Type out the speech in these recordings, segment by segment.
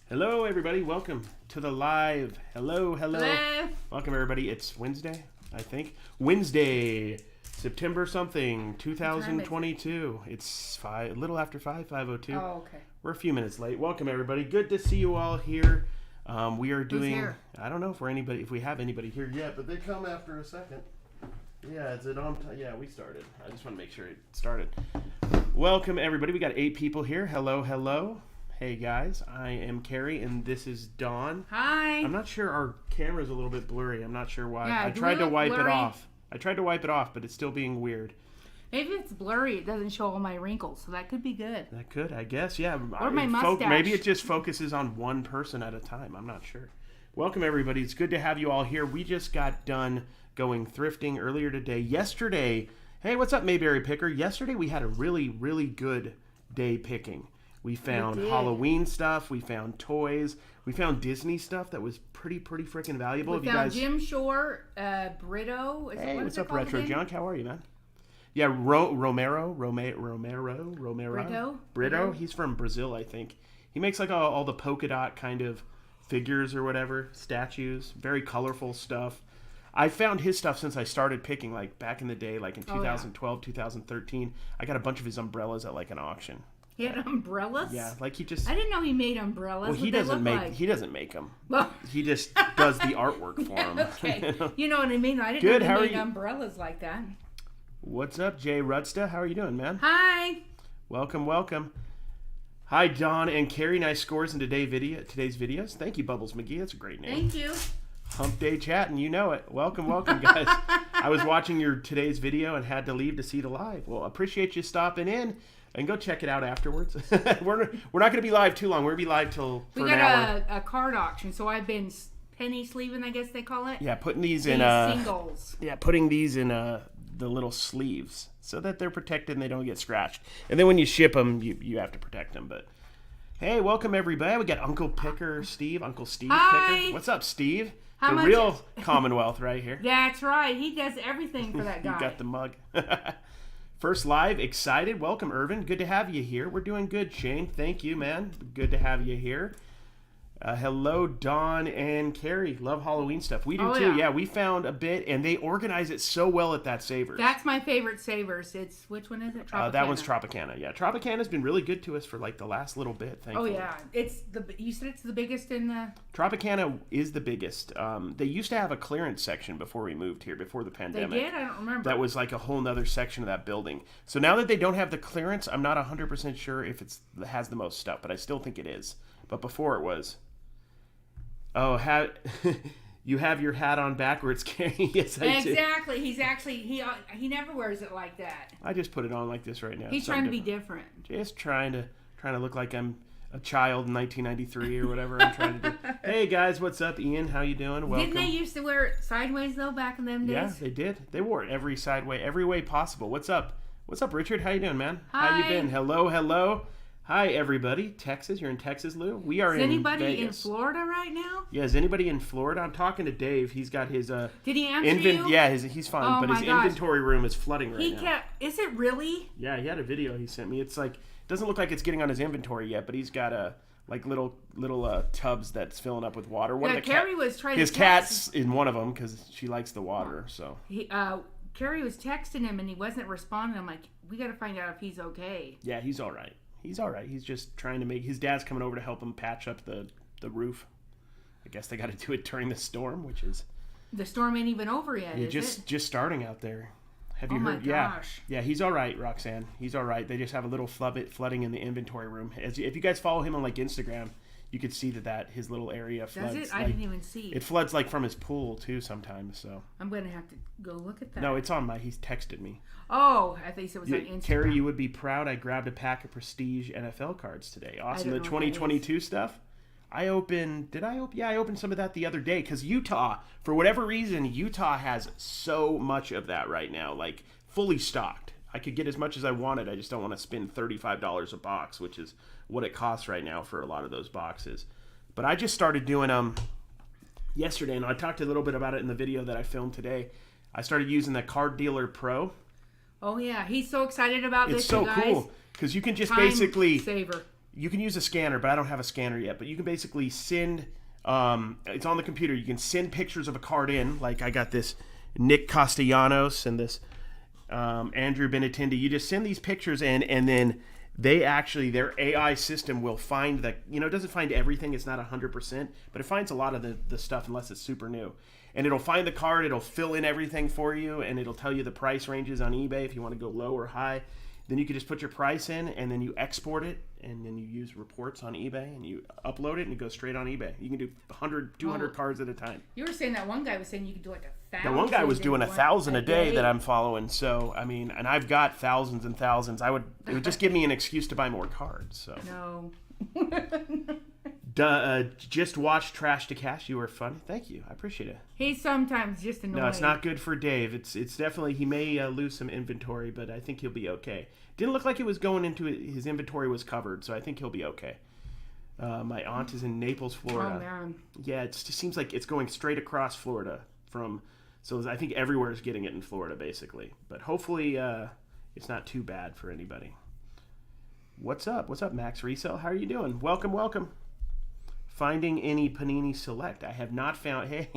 Hello, everybody. Welcome to the live. Hello. Hello. Welcome, everybody. It's Wednesday, I think. Wednesday, September something, 2022. It's a little after 5:02. Oh, okay. We're a few minutes late. Welcome, everybody. Good to see you all here. We are doing. Who's here? I don't know if we have anybody here yet, but they come after a second. Yeah, is it on? Yeah, we started. I just want to make sure it started. Welcome, everybody. We got 8 people here. Hello. Hey guys, I am Cary and this is Dawn. Hi. I'm not sure, our camera's a little bit blurry. I'm not sure why. Yeah, I tried to wipe blurry. it off. But it's still being weird. Maybe it's blurry. It doesn't show all my wrinkles, so that could be good. That could, I guess, yeah. Or my mustache. Maybe it just focuses on one person at a time. I'm not sure. Welcome, everybody. It's good to have you all here. We just got done going thrifting earlier today. Yesterday, hey, what's up, Mayberry Picker? Yesterday we had a really, really good day picking. We found Halloween stuff. We found toys. We found Disney stuff that was pretty freaking valuable. We found Jim Shore, Brito. Hey, what's up, Retro Junk? How are you, man? Yeah, Romero. Brito. He's from Brazil, I think. He makes like all the polka dot kind of figures or whatever, statues. Very colorful stuff. I found his stuff since I started picking, like back in the day, like in 2012, 2013. I got a bunch of his umbrellas at like an auction. He had umbrellas? Yeah, like he just... I didn't know he made umbrellas. Well, he doesn't make them. Well, he just does the artwork for them. Okay. You know what I mean? I didn't Good, know how he are made you? umbrellas like that. What's up, Jay Rudsta? How are you doing, man? Hi. Welcome. Hi, Dawn and Cary. Nice scores in today's videos. Thank you, Bubbles McGee. That's a great name. Thank you. Hump Day Chat, and you know it. Welcome, guys. I was watching your today's video and had to leave to see the live. Well, appreciate you stopping in. And go check it out afterwards. We're not going to be live too long. We're going to be live for an hour. We got a card auction, so I've been penny sleeving, I guess they call it. Yeah, putting these in singles. Yeah, putting these in the little sleeves so that they're protected and they don't get scratched. And then when you ship them, you have to protect them. But hey, welcome everybody. We got Uncle Steve Hi. Picker. What's up, Steve? How the much? Real Commonwealth right here. That's right. He does everything for that guy. You got the mug. First live, excited. Welcome, Irvin. Good to have you here. We're doing good, Shane. Thank you, man. Good to have you here. Hello, Dawn and Cary. Love Halloween stuff. We do too. Yeah, we found a bit, and they organize it so well at that Savers. That's my favorite Savers. It's which one is it? Tropicana. That one's Tropicana. Yeah, Tropicana's been really good to us for like the last little bit. Thankfully. Oh yeah, you said it's the biggest in the. Tropicana is the biggest. They used to have a clearance section before we moved here, before the pandemic. They did? I don't remember. That was like a whole nother section of that building. So now that they don't have the clearance, I'm not 100% sure if it has the most stuff, but I still think it is. But before it was. Oh, you have your hat on backwards, Cary. Yes, I do. Exactly. He's actually he never wears it like that. I just put it on like this right now. He's trying to be different. Just trying to look like I'm a child in 1993 or whatever I'm trying to do. Hey guys, what's up, Ian? How you doing? Welcome. Didn't they used to wear it sideways though back in them days? Yeah, they did. They wore it every way possible. What's up? What's up, Richard? How you doing, man? Hi. How you been? Hello. Hi, everybody. Texas, you're in Texas, Lou? We are in Vegas. Is anybody in Florida right now? Yeah, is anybody in Florida? I'm talking to Dave. He's got his... Did he answer you? Yeah, he's fine, oh, but his inventory room is flooding right now. Is it really? Yeah, he had a video he sent me. It's like... Doesn't look like it's getting on his inventory yet, but he's got like little tubs that's filling up with water. Cary was trying his cat's in one of them because she likes the water, so... Cary was texting him and he wasn't responding. I'm like, we got to find out if he's okay. Yeah, he's all right. He's all right. He's just trying to make... His dad's coming over to help him patch up the roof. I guess they got to do it during the storm, which is... The storm ain't even over yet, yeah, is it? Just starting out there. Have you heard? My gosh. Yeah, he's all right, Roxanne. He's all right. They just have a little flooding in the inventory room. If you guys follow him on like Instagram, you could see that his little area floods. Does it? I didn't even see. It floods like from his pool too sometimes. So I'm gonna have to go look at that. No, it's on he's texted me. Oh, I think it was on Instagram. Cary, you would be proud. I grabbed a pack of Prestige NFL cards today. Awesome. The 2022 stuff. I opened some of that the other day because Utah, for whatever reason, Utah has so much of that right now, like fully stocked. I could get as much as I wanted. I just don't want to spend $35 a box, which is what it costs right now for a lot of those boxes. But I just started doing them yesterday, and I talked a little bit about it in the video that I filmed today. I started using the Card Dealer Pro. Oh yeah, he's so excited about this. It's so cool because you can just basically saver. you can use a scanner, but I don't have a scanner yet. But you can basically send, it's on the computer. You can send pictures of a card in. Like I got this Nick Castellanos and this Andrew Benatendi. You just send these pictures in, and then their AI system will find it doesn't find everything. It's not 100%, but it finds a lot of the stuff unless it's super new. And it'll find the card, it'll fill in everything for you, and it'll tell you the price ranges on eBay if you want to go low or high. Then you can just put your price in, and then you export it, and then you use reports on eBay, and you upload it, and it goes straight on eBay. You can do 100, 200 cards at a time. You were saying that one guy was saying you could do like 1,000. That one guy was doing 1,000 a day that I'm following. So, I mean, and I've got thousands and thousands. It would just give me an excuse to buy more cards. So. No. Just watch Trash to Cash. You were funny. Thank you. I appreciate it. He's sometimes just annoying. No, it's not good for Dave. It's definitely, he may lose some inventory, but I think he'll be okay. Didn't look like it was going into it. His inventory was covered, so I think he'll be okay. My aunt is in Naples, Florida. Oh, man. Yeah, it just seems like it's going straight across Florida so I think everywhere is getting it in Florida, basically. But hopefully it's not too bad for anybody. What's up? What's up, Max Resell? How are you doing? Welcome. Finding any Panini Select. I have not found. Hey,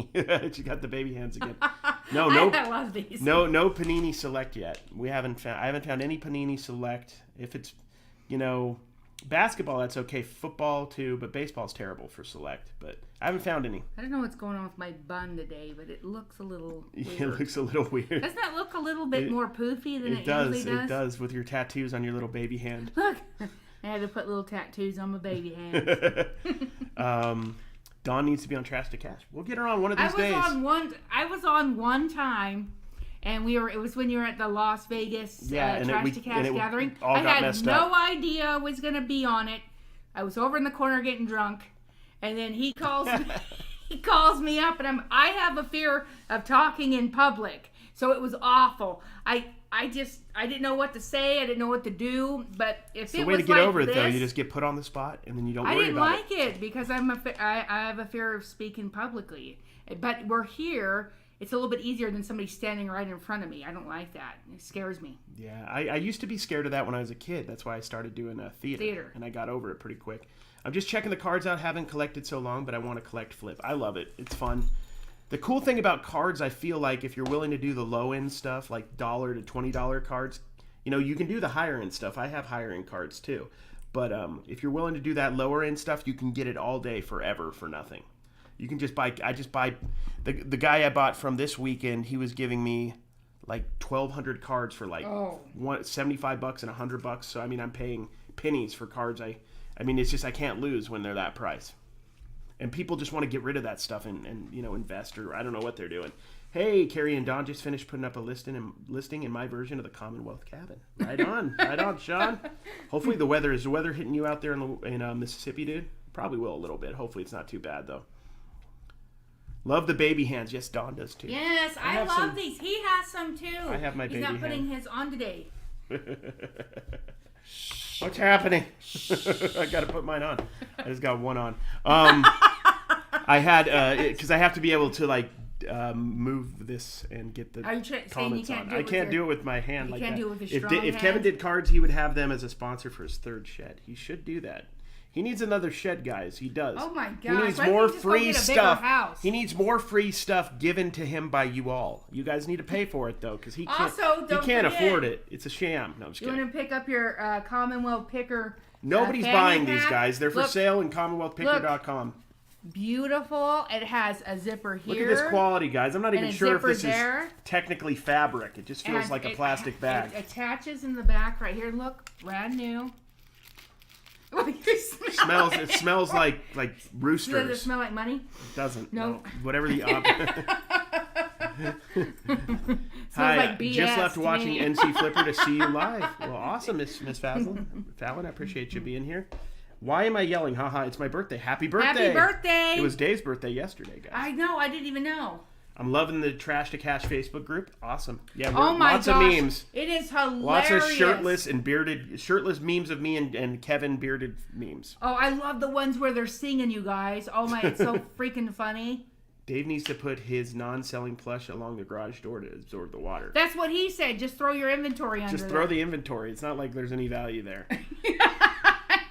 she got the baby hands again. No, I love these. No Panini Select yet. I haven't found any Panini Select. If it's, basketball, that's okay. Football too, but baseball's terrible for Select. But I haven't found any. I don't know what's going on with my bun today, but it looks a little weird. It looks a little weird. Doesn't that look a little bit more poofy than it does? usually does? It does with your tattoos on your little baby hand. Look. I had to put little tattoos on my baby hands. Dawn needs to be on Trash to Cash. We'll get her on one of these days. I was on one time, and it was when you were at the Las Vegas Trash to Cash gathering. I had no idea I was going to be on it. I was over in the corner getting drunk, and then he calls me. He calls me up, and I have a fear of talking in public, so it was awful. I didn't know what to say. I didn't know what to do. But if it was like this... the way to get over it, though, you just get put on the spot, and then you don't worry about it. I didn't like it because I have a fear of speaking publicly. But we're here. It's a little bit easier than somebody standing right in front of me. I don't like that. It scares me. Yeah, I used to be scared of that when I was a kid. That's why I started doing theater. And I got over it pretty quick. I'm just checking the cards out. Haven't collected so long, but I want to collect flip. I love it. It's fun. The cool thing about cards, I feel like if you're willing to do the low-end stuff, like $1 to $20 cards, you can do the higher-end stuff. I have higher-end cards, too. But if you're willing to do that lower-end stuff, you can get it all day forever for nothing. You can just buy... The guy I bought from this weekend, he was giving me like 1,200 cards for like $75 and $100. So, I'm paying pennies for cards. It's just I can't lose when they're that price. And people just want to get rid of that stuff and invest, or I don't know what they're doing. Hey, Cary and Don just finished putting up a listing in my version of the Commonwealth Cabin. Right on, Sean. Hopefully is the weather hitting you out there in Mississippi, dude? Probably will a little bit. Hopefully it's not too bad, though. Love the baby hands. Yes, Don does, too. Yes, I love these. He has some, too. I have my baby hand. He's not putting his on today. What's happening? I got to put mine on. I just got one on. I had because I have to be able to move this and get the comments on. I can't do it with my hand like that. You can't do it with your strong hand. If Kevin did cards, he would have them as a sponsor for his third shed. He should do that. He needs another shed, guys. He does. Oh my gosh! He needs more free stuff. He needs more free stuff given to him by you all. You guys need to pay for it though, because he can't afford it. It's a sham. No, I'm just kidding. You want to pick up your Commonwealth Picker? Nobody's buying these, guys. They're for sale in CommonwealthPicker.com. Beautiful. It has a zipper here. Look at this quality, guys. I'm not even sure if this is technically fabric. It just feels like a plastic bag. It attaches in the back right here. Look, brand new. It smells like roosters. Does it smell like money? It doesn't. No. Whatever the Hi, like BS just left watching NC Flipper to see you live. Well, awesome, Miss Fallon, I appreciate you being here. Why am I yelling? Haha, it's my birthday. Happy birthday. Happy birthday. It was Dave's birthday yesterday, guys. I know. I didn't even know. I'm loving the Trash to Cash Facebook group. Awesome. Yeah, lots of memes. It is hilarious. Lots of shirtless memes of me and Kevin bearded memes. Oh, I love the ones where they're singing, you guys. Oh my, it's so freaking funny. Dave needs to put his non-selling plush along the garage door to absorb the water. That's what he said. Just throw your inventory under Just throw the inventory. It's not like there's any value there.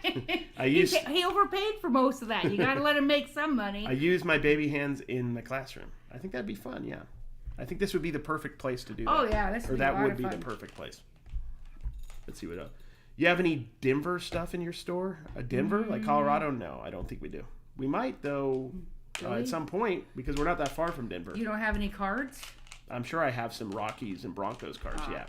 He overpaid for most of that. You got to let him make some money. I use my baby hands in the classroom. I think that'd be fun. Yeah, I think this would be the perfect place to do that. Oh yeah, that would be the perfect place. Let's see what else. You have any Denver stuff in your store? Denver, like Colorado? No, I don't think we do. We might though, really? at some point, because we're not that far from Denver. You don't have any cards? I'm sure I have some Rockies and Broncos cards. Yeah.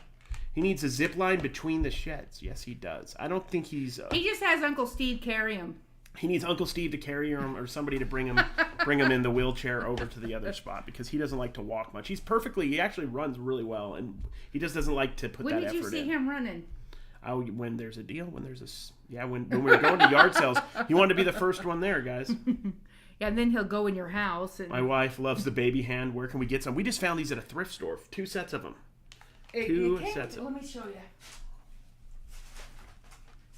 He needs a zip line between the sheds. Yes, he does. I don't think he's... he just has Uncle Steve carry him. He needs Uncle Steve to carry him or somebody to bring him in the wheelchair over to the other spot because he doesn't like to walk much. He actually runs really well, and he just doesn't like to put that effort in. When did you see him running? When there's a deal, when we were going to yard sales. He wanted to be the first one there, guys. Yeah, and then he'll go in your house. And... My wife loves the baby hand. Where can we get some? We just found these at a thrift store. 2 sets of them. Two sets of them. Let me show you.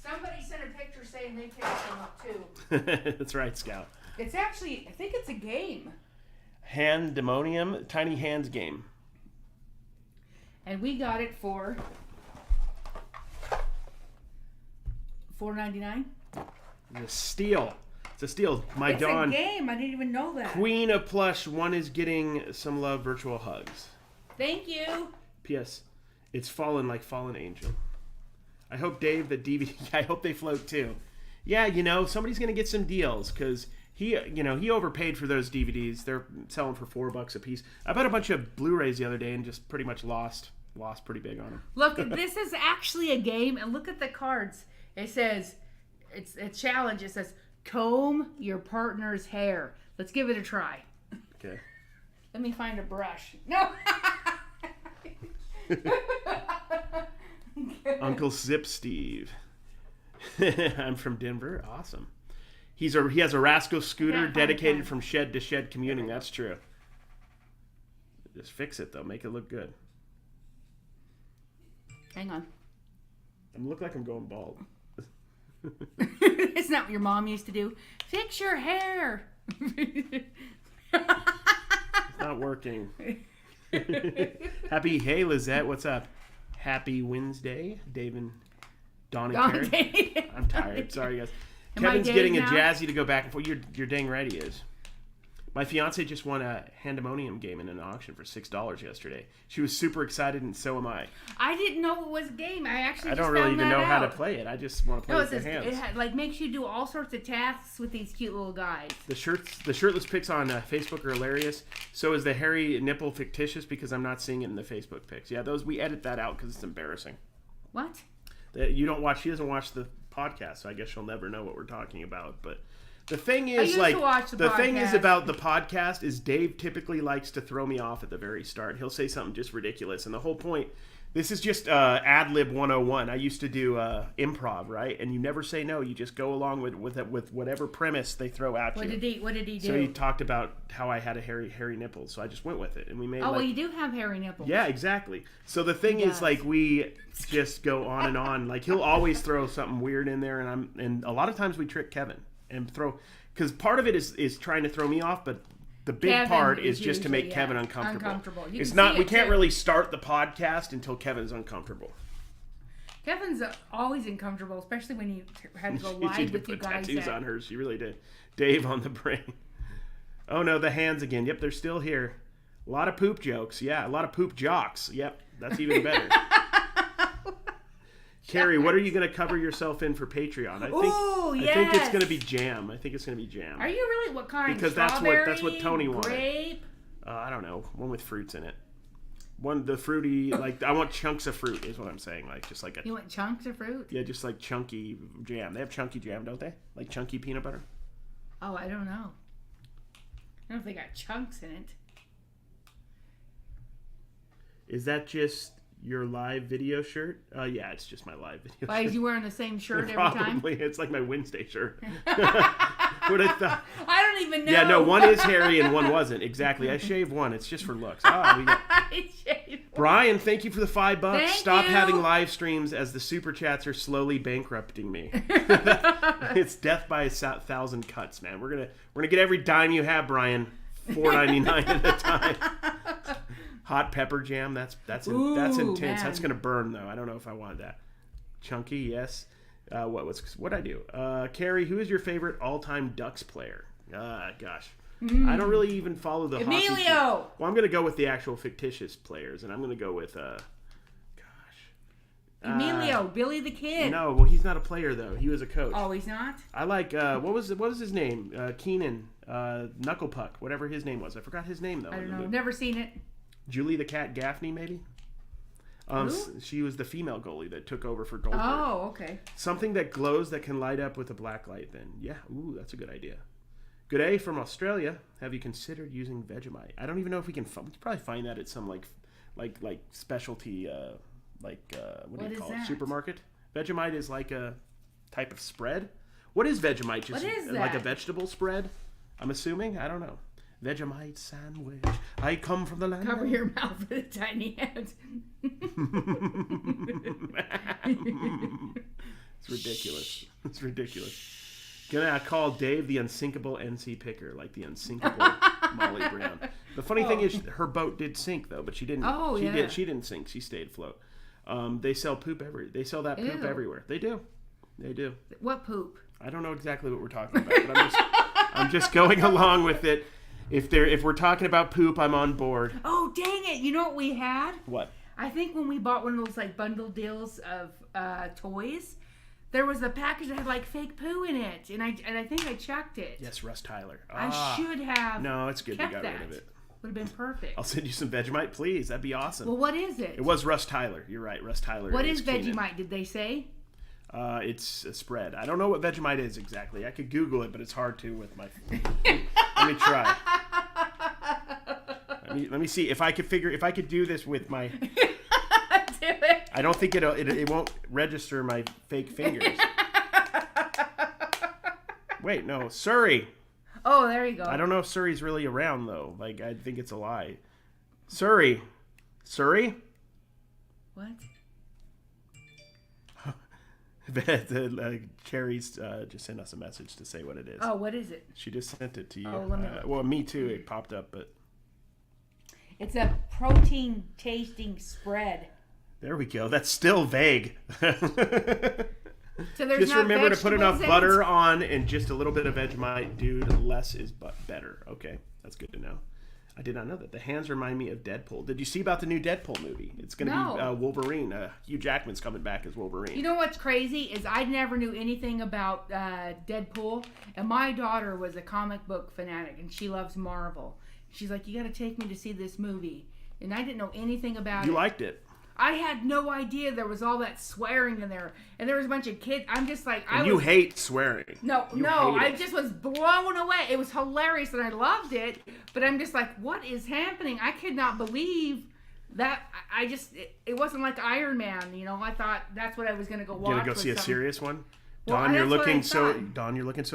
Somebody sent a picture saying they picked some up too. That's right, Scout. It's actually, I think it's a game. Handemonium, Tiny Hands game. And we got it for $4.99. It's a steal. It's a steal. It's a game. I didn't even know that. Queen of Plush. One is getting some love, virtual hugs. Thank you. P.S. It's fallen like fallen angel. I hope, Dave, that DVD... I hope they float, too. Yeah, somebody's going to get some deals, because he overpaid for those DVDs. They're selling for $4 a piece. I bought a bunch of Blu-rays the other day and just pretty much lost pretty big on them. Look, this is actually a game, and look at the cards. It says, it's a challenge. It says, comb your partner's hair. Let's give it a try. Okay. Let me find a brush. No. Uncle Zip Steve. I'm from Denver. Awesome. He has a Rascal scooter dedicated from shed to shed commuting. That's true. Just fix it though. Make it look good. Hang on. I look like I'm going bald. It's not what your mom used to do. Fix your hair. It's not working. Hey Lizette, what's up? Happy Wednesday, Dave and Dawn and Cary. I'm tired. Sorry, guys. Kevin's getting a Jazzy to go back and forth. You're dang right he is. My fiance just won a Handemonium game in an auction for $6 yesterday. She was super excited, and so am I. I didn't know it was a game. I don't really even know how to play it. I just want to play with the hands. It makes you do all sorts of tasks with these cute little guys. The shirtless pics on Facebook are hilarious. So is the hairy nipple fictitious because I'm not seeing it in the Facebook pics. Yeah, we edit that out because it's embarrassing. What? She doesn't watch the podcast, so I guess she'll never know what we're talking about. But the thing is, about the podcast is Dave typically likes to throw me off at the very start. He'll say something just ridiculous, and the whole point. This is just ad-lib 101. I used to do improv, right? And you never say no. You just go along with whatever premise they throw at you. What did he do? So he talked about how I had a hairy nipples. So I just went with it, and we made. Oh, well, you do have hairy nipples. Yeah, exactly. So the thing is, like, we just go on and on. Like, he'll always throw something weird in there, and a lot of times we trick Kevin and because part of it is trying to throw me off, but the big part is just to make Kevin uncomfortable. It's not. We can't really start the podcast until Kevin's uncomfortable. Kevin's always uncomfortable, especially when you had to go live with you guys. Tattoos on her. She really did. Dave on the brain. Oh no, the hands again. Yep, they're still here. A lot of poop jokes. Yeah, a lot of poop jocks. Yep, that's even better. Cary, what are you going to cover yourself in for Patreon? I think it's going to be jam. Are you really? What kind? Because that's what Tony wanted. Grape? I don't know. One with fruits in it. The fruity, like, I want chunks of fruit is what I'm saying. Like, just like You want chunks of fruit? Yeah, just like chunky jam. They have chunky jam, don't they? Like chunky peanut butter? Oh, I don't know. I don't know if they got chunks in it. Is that just your live video shirt? Yeah, it's just my live video shirt. Why, is you wearing the same shirt every time? Probably. It's like my Wednesday shirt. What I thought. I don't even know. Yeah, no, one is hairy and one wasn't. Exactly. I shaved one. It's just for looks. Brian, thank you for the $5. Thank Stop you. having live streams as the super chats are slowly bankrupting me. It's death by 1,000 cuts, man. We're gonna get every dime you have, Brian. $4.99 at a time. Hot pepper jam. That's intense. Man. That's gonna burn though. I don't know if I want that. Chunky, yes. What'd I do? Cary, who is your favorite all-time Ducks player? Gosh. I don't really even follow the hockey team. Emilio! Well, I'm going to go with the actual fictitious players, and I'm going to go with, Emilio, Billy the Kid. No, well, he's not a player, though. He was a coach. Oh, he's not? I like, what was his name? Keenan, Knucklepuck, whatever his name was. I forgot his name, though. I don't know. Never seen it. Julie the Cat Gaffney, maybe? She was the female goalie that took over for Goldberg. Oh, okay. Something that glows that can light up with a black light, then. Yeah, ooh, that's a good idea. Good day from Australia. Have you considered using Vegemite? I don't even know if we can probably find that at some like specialty what do you call it? Supermarket. Vegemite is like a type of spread. What is Vegemite? Just what is that? Like a vegetable spread? I'm assuming. I don't know. Vegemite sandwich. I come from the land. Cover your mouth with a tiny hand. It's ridiculous. It's ridiculous. Gonna call Dave the unsinkable NC picker, like the unsinkable Molly Brown. The funny thing is, her boat did sink though, but she didn't. Oh, yeah. She didn't sink. She stayed afloat. They sell poop They sell that poop everywhere. They do. They do. What poop? I don't know exactly what we're talking about, but I'm just going along with it. If we're talking about poop, I'm on board. Oh, dang it! You know what we had? What? I think when we bought one of those like bundle deals of toys, there was a package that had like fake poo in it, and I think I checked it. Yes, Russ Tyler. I should have. No, it's good. You got that. rid of it. Would have been perfect. I'll send you some Vegemite, please. That'd be awesome. Well, what is it? It was Russ Tyler. You're right, Russ Tyler. What is Vegemite? Did they say? It's a spread. I don't know what Vegemite is exactly. I could Google it, but it's hard to with my. Let me try. Let me see if I could do this with my. Do it. I don't think it won't register my fake fingers. Wait, no, Surrey. Oh, there you go. I don't know if Surrey's really around though. Like I think it's a lie. Surrey. What? Cherry's just sent us a message to say what it is. Oh, what is it? She just sent it to you. Oh, let me look. Well, me too. It popped up, but it's a protein tasting spread. There we go. That's still vague. So there's just not remember to put enough vegetables in butter it? on and just a little bit of Vegemite, dude. Less is better. Okay, that's good to know. I did not know that. The hands remind me of Deadpool. Did you see about the new Deadpool movie? It's going to be Wolverine. Hugh Jackman's coming back as Wolverine. You know what's crazy is I never knew anything about Deadpool, and my daughter was a comic book fanatic, and she loves Marvel. She's like, you got to take me to see this movie, and I didn't know anything about it. You liked it. I had no idea there was all that swearing in there, and there was a bunch of kids. I'm just like, you hate swearing. I just was blown away. It was hilarious, and I loved it. But I'm just like, what is happening? I could not believe that. It wasn't like Iron Man. You know, I thought that's what I was gonna go watch. You gonna go see a serious one? Well, Dawn, you're looking so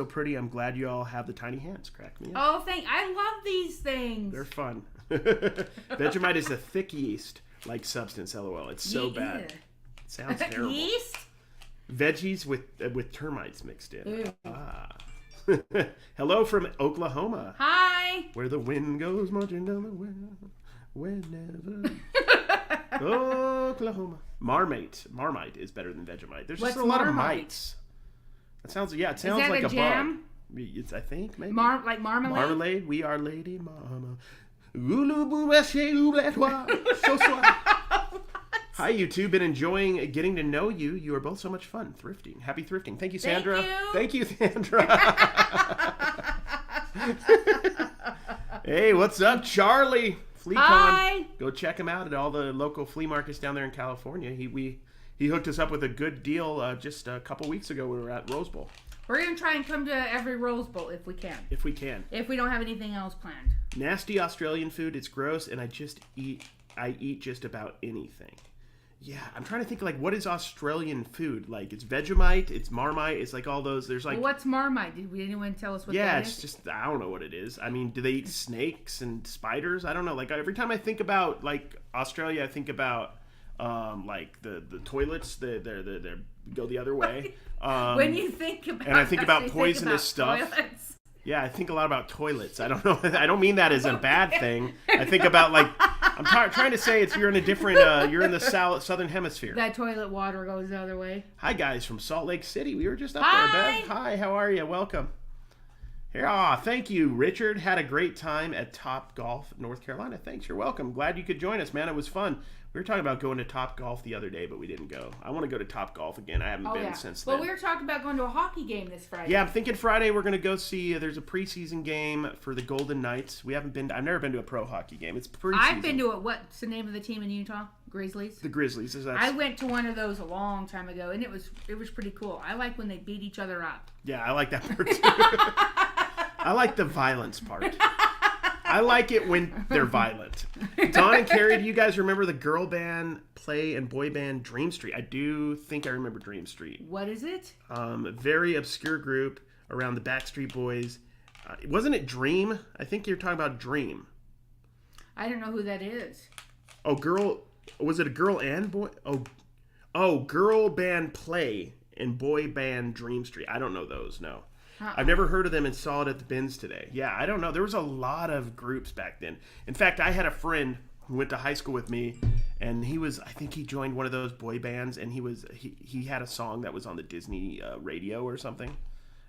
pretty. I'm glad you all have the tiny hands. Crack me up. Oh, I love these things. They're fun. Vegemite is a thick yeast. Like substance, lol. It's so bad. It sounds terrible. Yeast? Veggies with termites mixed in. Hello from Oklahoma. Hi. Where the wind goes marching down the well, whenever. Oklahoma. Marmite is better than Vegemite. There's just a lot of mites. It sounds like a jam? Bug. It's, I think maybe. Like marmalade. Marmalade. We are Lady Mama. So Hi, you two. Been enjoying getting to know you. You are both so much fun. Thrifting. Happy thrifting. Thank you, Sandra. Thank you, Sandra. Hey, what's up, Charlie? FleaCon. Hi. Go check him out at all the local flea markets down there in California. He hooked us up with a good deal just a couple weeks ago. We were at Rose Bowl. We're going to try and come to every Rose Bowl if we can. If we can. If we don't have anything else planned. Nasty Australian food. It's gross, and I eat just about anything. Yeah, I'm trying to think, like, what is Australian food? Like, it's Vegemite, it's Marmite, it's like all those, there's like... Well, what's Marmite? Did anyone tell us what that is? Yeah, it's just, I don't know what it is. I mean, do they eat snakes and spiders? I don't know. Like, every time I think about, like, Australia, I think about, like, the toilets, they go the other way. When you think about... And I think about poisonous stuff. Toilets. Yeah, I think a lot about toilets. I don't know. I don't mean that as a bad thing. I think about, like... I'm trying to say you're in a different, you're in the southern hemisphere. That toilet water goes the other way. Hi, guys, from Salt Lake City. We were just up there, Bev. Hi, how are you? Welcome. Here, thank you, Richard. Had a great time at Top Golf, North Carolina. Thanks, you're welcome. Glad you could join us, man. It was fun. We were talking about going to Top Golf the other day, but we didn't go. I want to go to Top Golf again. I haven't been since then. Well, we were talking about going to a hockey game this Friday. Yeah, I'm thinking Friday we're going to go see, there's a preseason game for the Golden Knights. I've never been to a pro hockey game. It's preseason. I've been to it. What's the name of the team in Utah? Grizzlies? The Grizzlies. I went to one of those a long time ago, and it was pretty cool. I like when they beat each other up. Yeah, I like that part too. I like the violence part. I like it when they're violent. Don and Cary, do you guys remember the girl band play and boy band Dream Street? I do think I remember Dream Street. What is it? A very obscure group around the Backstreet Boys. Wasn't it Dream? I think you're talking about Dream. I don't know who that is. Oh, girl. Was it a girl and boy? Oh, girl band play and boy band Dream Street. I don't know those, no. I've never heard of them and saw it at the bins today. Yeah, I don't know. There was a lot of groups back then. In fact, I had a friend who went to high school with me, and I think he joined one of those boy bands, and he had a song that was on the Disney radio or something.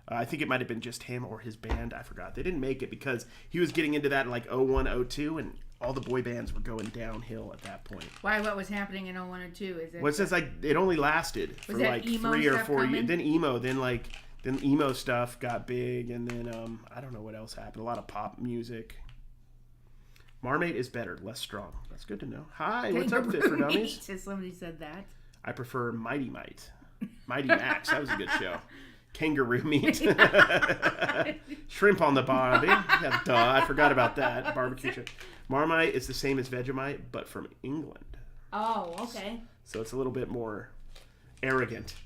I think it might have been just him or his band. I forgot. They didn't make it because he was getting into that in like 01, 02, and all the boy bands were going downhill at that point. Why? What was happening in 01 and 2? Is it? Well, it says like it only lasted for like 3 or 4 years. Then emo stuff got big, and then I don't know what else happened. A lot of pop music. Marmite is better, less strong. That's good to know. Hi, what's up, Fit for Dummies? Somebody said that. I prefer Mighty Mite. Mighty Max, that was a good show. Kangaroo meat. Shrimp on the barbie. Yeah, duh, I forgot about that. Barbecue shrimp. Marmite is the same as Vegemite, but from England. Oh, okay. So it's a little bit more arrogant.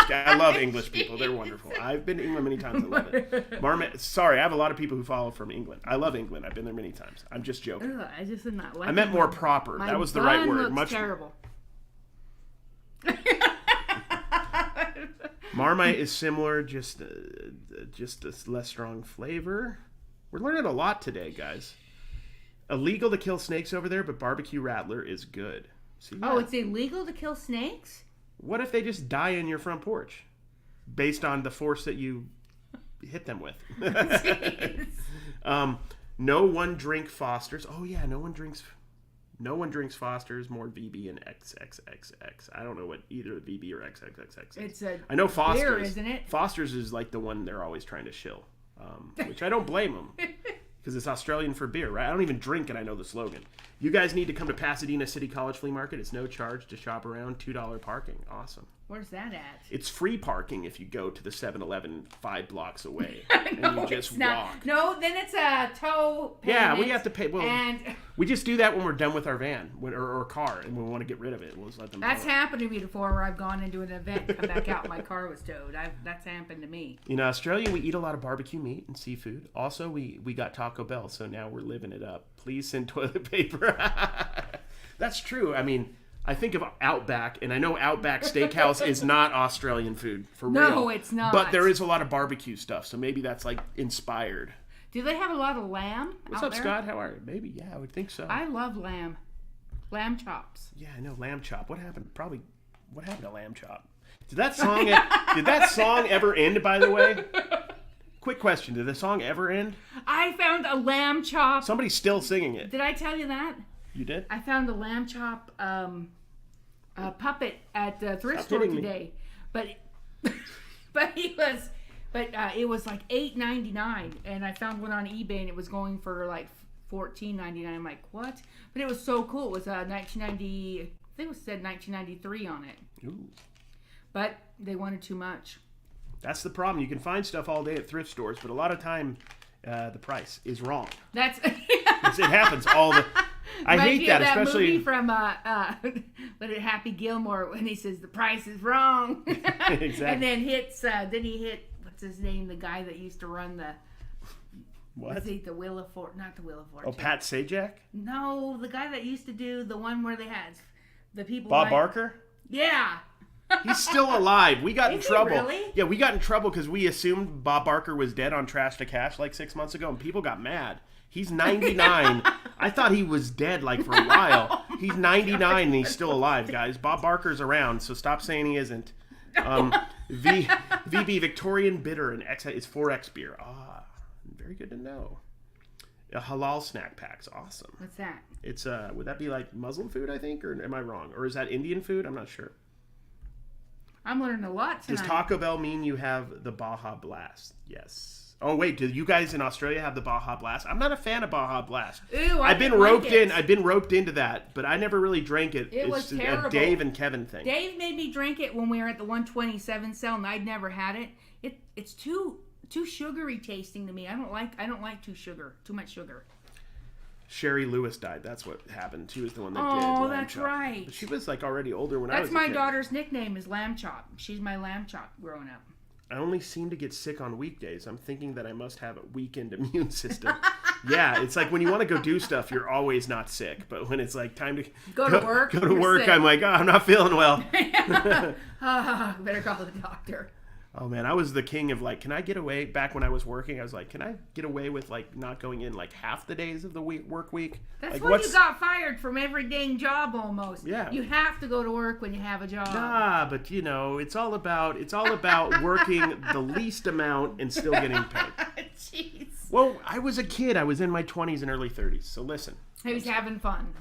I love English people. They're wonderful. I've been to England many times. I love it. Marmite. Sorry, I have a lot of people who follow from England. I love England. I've been there many times. I'm just joking. Ugh, I just did not like I meant more proper. That was the right word. Much terrible. Marmite is similar, just a less strong flavor. We're learning a lot today, guys. Illegal to kill snakes over there, but barbecue rattler is good. See that? Oh, it's illegal to kill snakes? What if they just die in your front porch based on the force that you hit them with? No one drink Foster's. Oh yeah, no one drinks Foster's. More VB and XXXX. I don't know what either VB or XXXX is. I know Foster's, beer, isn't it? Foster's is like the one they're always trying to shill, which I don't blame them. Because it's Australian for beer, right? I don't even drink, and I know the slogan. You guys need to come to Pasadena City College Flea Market. It's no charge to shop around. $2 parking. Awesome. Where's that at? It's free parking if you go to the 7-Eleven 5 blocks away. No, and you just it's not. walk. No, then it's a tow payment. Yeah, we have to pay. Well, we just do that when we're done with our van or car, and we want to get rid of it. We'll just let them That's happened to me before, where I've gone into an event, come back out, and my car was towed. That's happened to me. In Australia, we eat a lot of barbecue meat and seafood. Also, we got Taco Bell, so now we're living it up. Please send toilet paper. That's true. I mean, I think of Outback, and I know Outback Steakhouse is not Australian food, for real. No, it's not. But there is a lot of barbecue stuff, so maybe that's like inspired. Do they have a lot of lamb What's out up, there? Scott? How are you? Maybe, yeah, I would think so. I love lamb. Lamb chops. Yeah, I know, lamb chop. What happened? What happened to lamb chop? Did that song ever end, by the way? Quick question. Did the song ever end? I found a lamb chop. Somebody's still singing it. Did I tell you that? You did? I found a lamb chop puppet at the thrift store today. But it was like $8.99, and I found one on eBay, and it was going for like $14.99. I'm like, what? But it was so cool. It was 1990. I think it said 1993 on it. Ooh. But they wanted too much. That's the problem. You can find stuff all day at thrift stores, but a lot of time the price is wrong. That's it happens all the. I hate that, especially movie from Happy Gilmore, when he says the price is wrong. Exactly. And then he hit what's his name, the guy that used to run the what? The Wheel of Fortune, not the Wheel of Fortune. Oh, Pat Sajak? No, the guy that used to do the one where they had the people. Bob Barker? Yeah. He's still alive. We got in trouble. Really? Yeah, we got in trouble because we assumed Bob Barker was dead on Trash to Cash like 6 months ago, and people got mad. He's 99. I thought he was dead like for a while. He's 99 and he's still alive, guys. Bob Barker's around, so stop saying he isn't. VB Victorian Bitter and it's 4X beer. Very good to know. A halal snack pack's awesome. What's that? It's would that be like Muslim food, I think, or am I wrong? Or is that Indian food? I'm not sure. I'm learning a lot tonight. Does Taco Bell mean you have the Baja Blast? Yes. Oh wait, do you guys in Australia have the Baja Blast? I'm not a fan of Baja Blast. Ooh, I've been roped into that, but I never really drank it. It was terrible. A Dave and Kevin thing. Dave made me drink it when we were at the 127 cell, and I'd never had it. It's too sugary tasting to me. I don't like too much sugar. Sherry Lewis died. That's what happened. She was the one that did. Oh, Lamb that's Chop. right. But she was like already older when I was a kid. That's my daughter's nickname is Lamb Chop. She's my Lamb Chop growing up. I only seem to get sick on weekdays. I'm thinking that I must have a weakened immune system. Yeah, it's like when you want to go do stuff, you're always not sick. But when it's like time to go to work, sick. I'm like, I'm not feeling well. Better call the doctor. Oh man, I was the king of like, can I get away? Back when I was working, I was like, can I get away with like not going in like half the days of the work week? That's like, why you got fired from every dang job almost. Yeah. You have to go to work when you have a job. Nah, but you know, it's all about working the least amount and still getting paid. Jeez. Well, I was a kid. I was in my 20s and early 30s. So listen. He was having fun.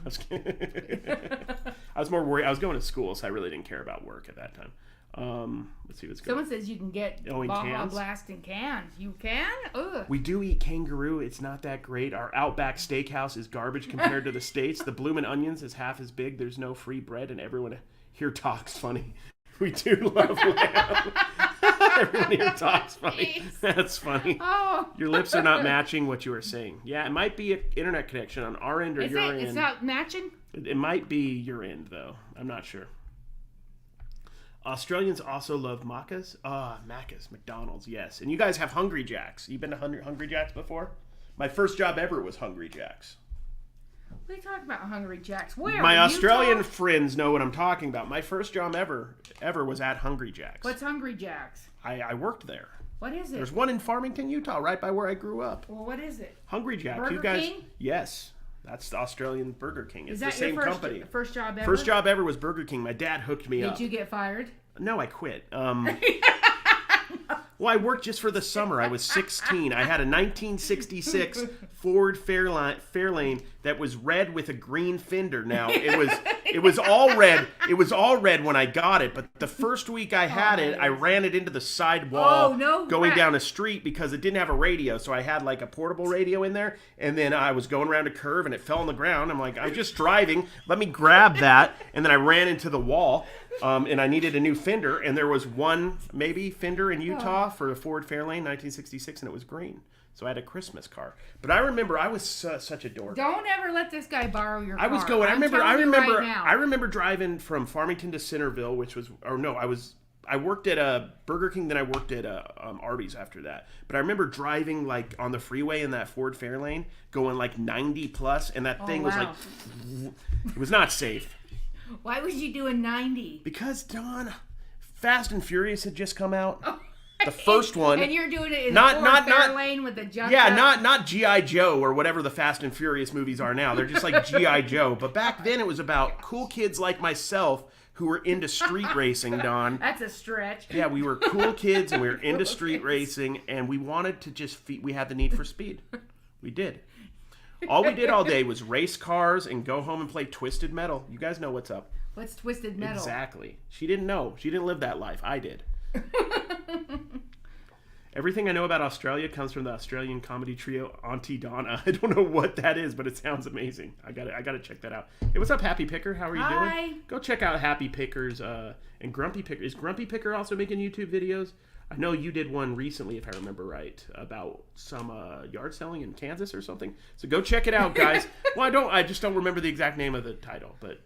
I was more worried. I was going to school, so I really didn't care about work at that time. Let's see what's good. Someone says you can get Baja Blast in cans. You can? Ugh. We do eat kangaroo. It's not that great. Our Outback Steakhouse is garbage compared to the States. The Bloomin' Onions is half as big. There's no free bread, and everyone here talks funny. We do love lamb. Everyone here talks funny. Jeez. That's funny. Oh. Your lips are not matching what you are saying. Yeah, it might be an internet connection on our end or your end. It's not matching? It might be your end, though. I'm not sure. Australians also love Macca's. Macca's, McDonald's, yes. And you guys have Hungry Jack's. You been to Hungry Jack's before? My first job ever was Hungry Jack's. What are you talking about, Hungry Jack's? Where? My Australian friends know what I'm talking about. My first job ever was at Hungry Jack's. What's Hungry Jack's? I worked there. What is it? There's one in Farmington, Utah, right by where I grew up. Well, what is it? Hungry Jack's. Burger you guys, King? Yes. That's the Australian Burger King. It's is that the same your company. First job ever? First job ever was Burger King. My dad hooked me up. Did you get fired? No, I quit. Well, I worked just for the summer. I was 16. I had a 1966 Ford Fairlane that was red with a green fender. Now it was all red. It was all red when I got it. But the first week I had it, I ran it into the side wall going down a street because it didn't have a radio. So I had like a portable radio in there, and then I was going around a curve and it fell on the ground. I'm like, I'm just driving. Let me grab that, and then I ran into the wall. And I needed a new fender, and there was one maybe fender in Utah for a Ford Fairlane 1966, and it was green. So I had a Christmas car. But I remember I was such a dork. Don't ever let this guy borrow your car. I was going. I remember driving from Farmington to Centerville, I worked at a Burger King, then I worked at Arby's after that. But I remember driving like on the freeway in that Ford Fairlane, going like 90 plus, and that thing was like, it was not safe. Why was you doing 90? Because, Don, Fast and Furious had just come out. The first one. And you're doing it in a Ford Fairlane with the junk not G.I. Joe or whatever the Fast and Furious movies are now. They're just like G.I. Joe. But back then it was about cool kids like myself who were into street racing, Don. That's a stretch. Yeah, we were cool kids and we were into street racing, and we wanted to we had the need for speed. We did. All we did all day was race cars and go home and play Twisted Metal. You guys know what's up. What's Twisted Metal? Exactly. She didn't know. She didn't live that life. I did. Everything I know about Australia comes from the Australian comedy trio Auntie Donna. I don't know what that is, but it sounds amazing. I gotta check that out. Hey, what's up, Happy Picker? How are you doing? Go check out Happy Pickers and Grumpy Picker. Is Grumpy Picker also making YouTube videos? I know you did one recently, if I remember right, about some yard selling in Kansas or something. So go check it out, guys. Well, I just don't remember the exact name of the title, but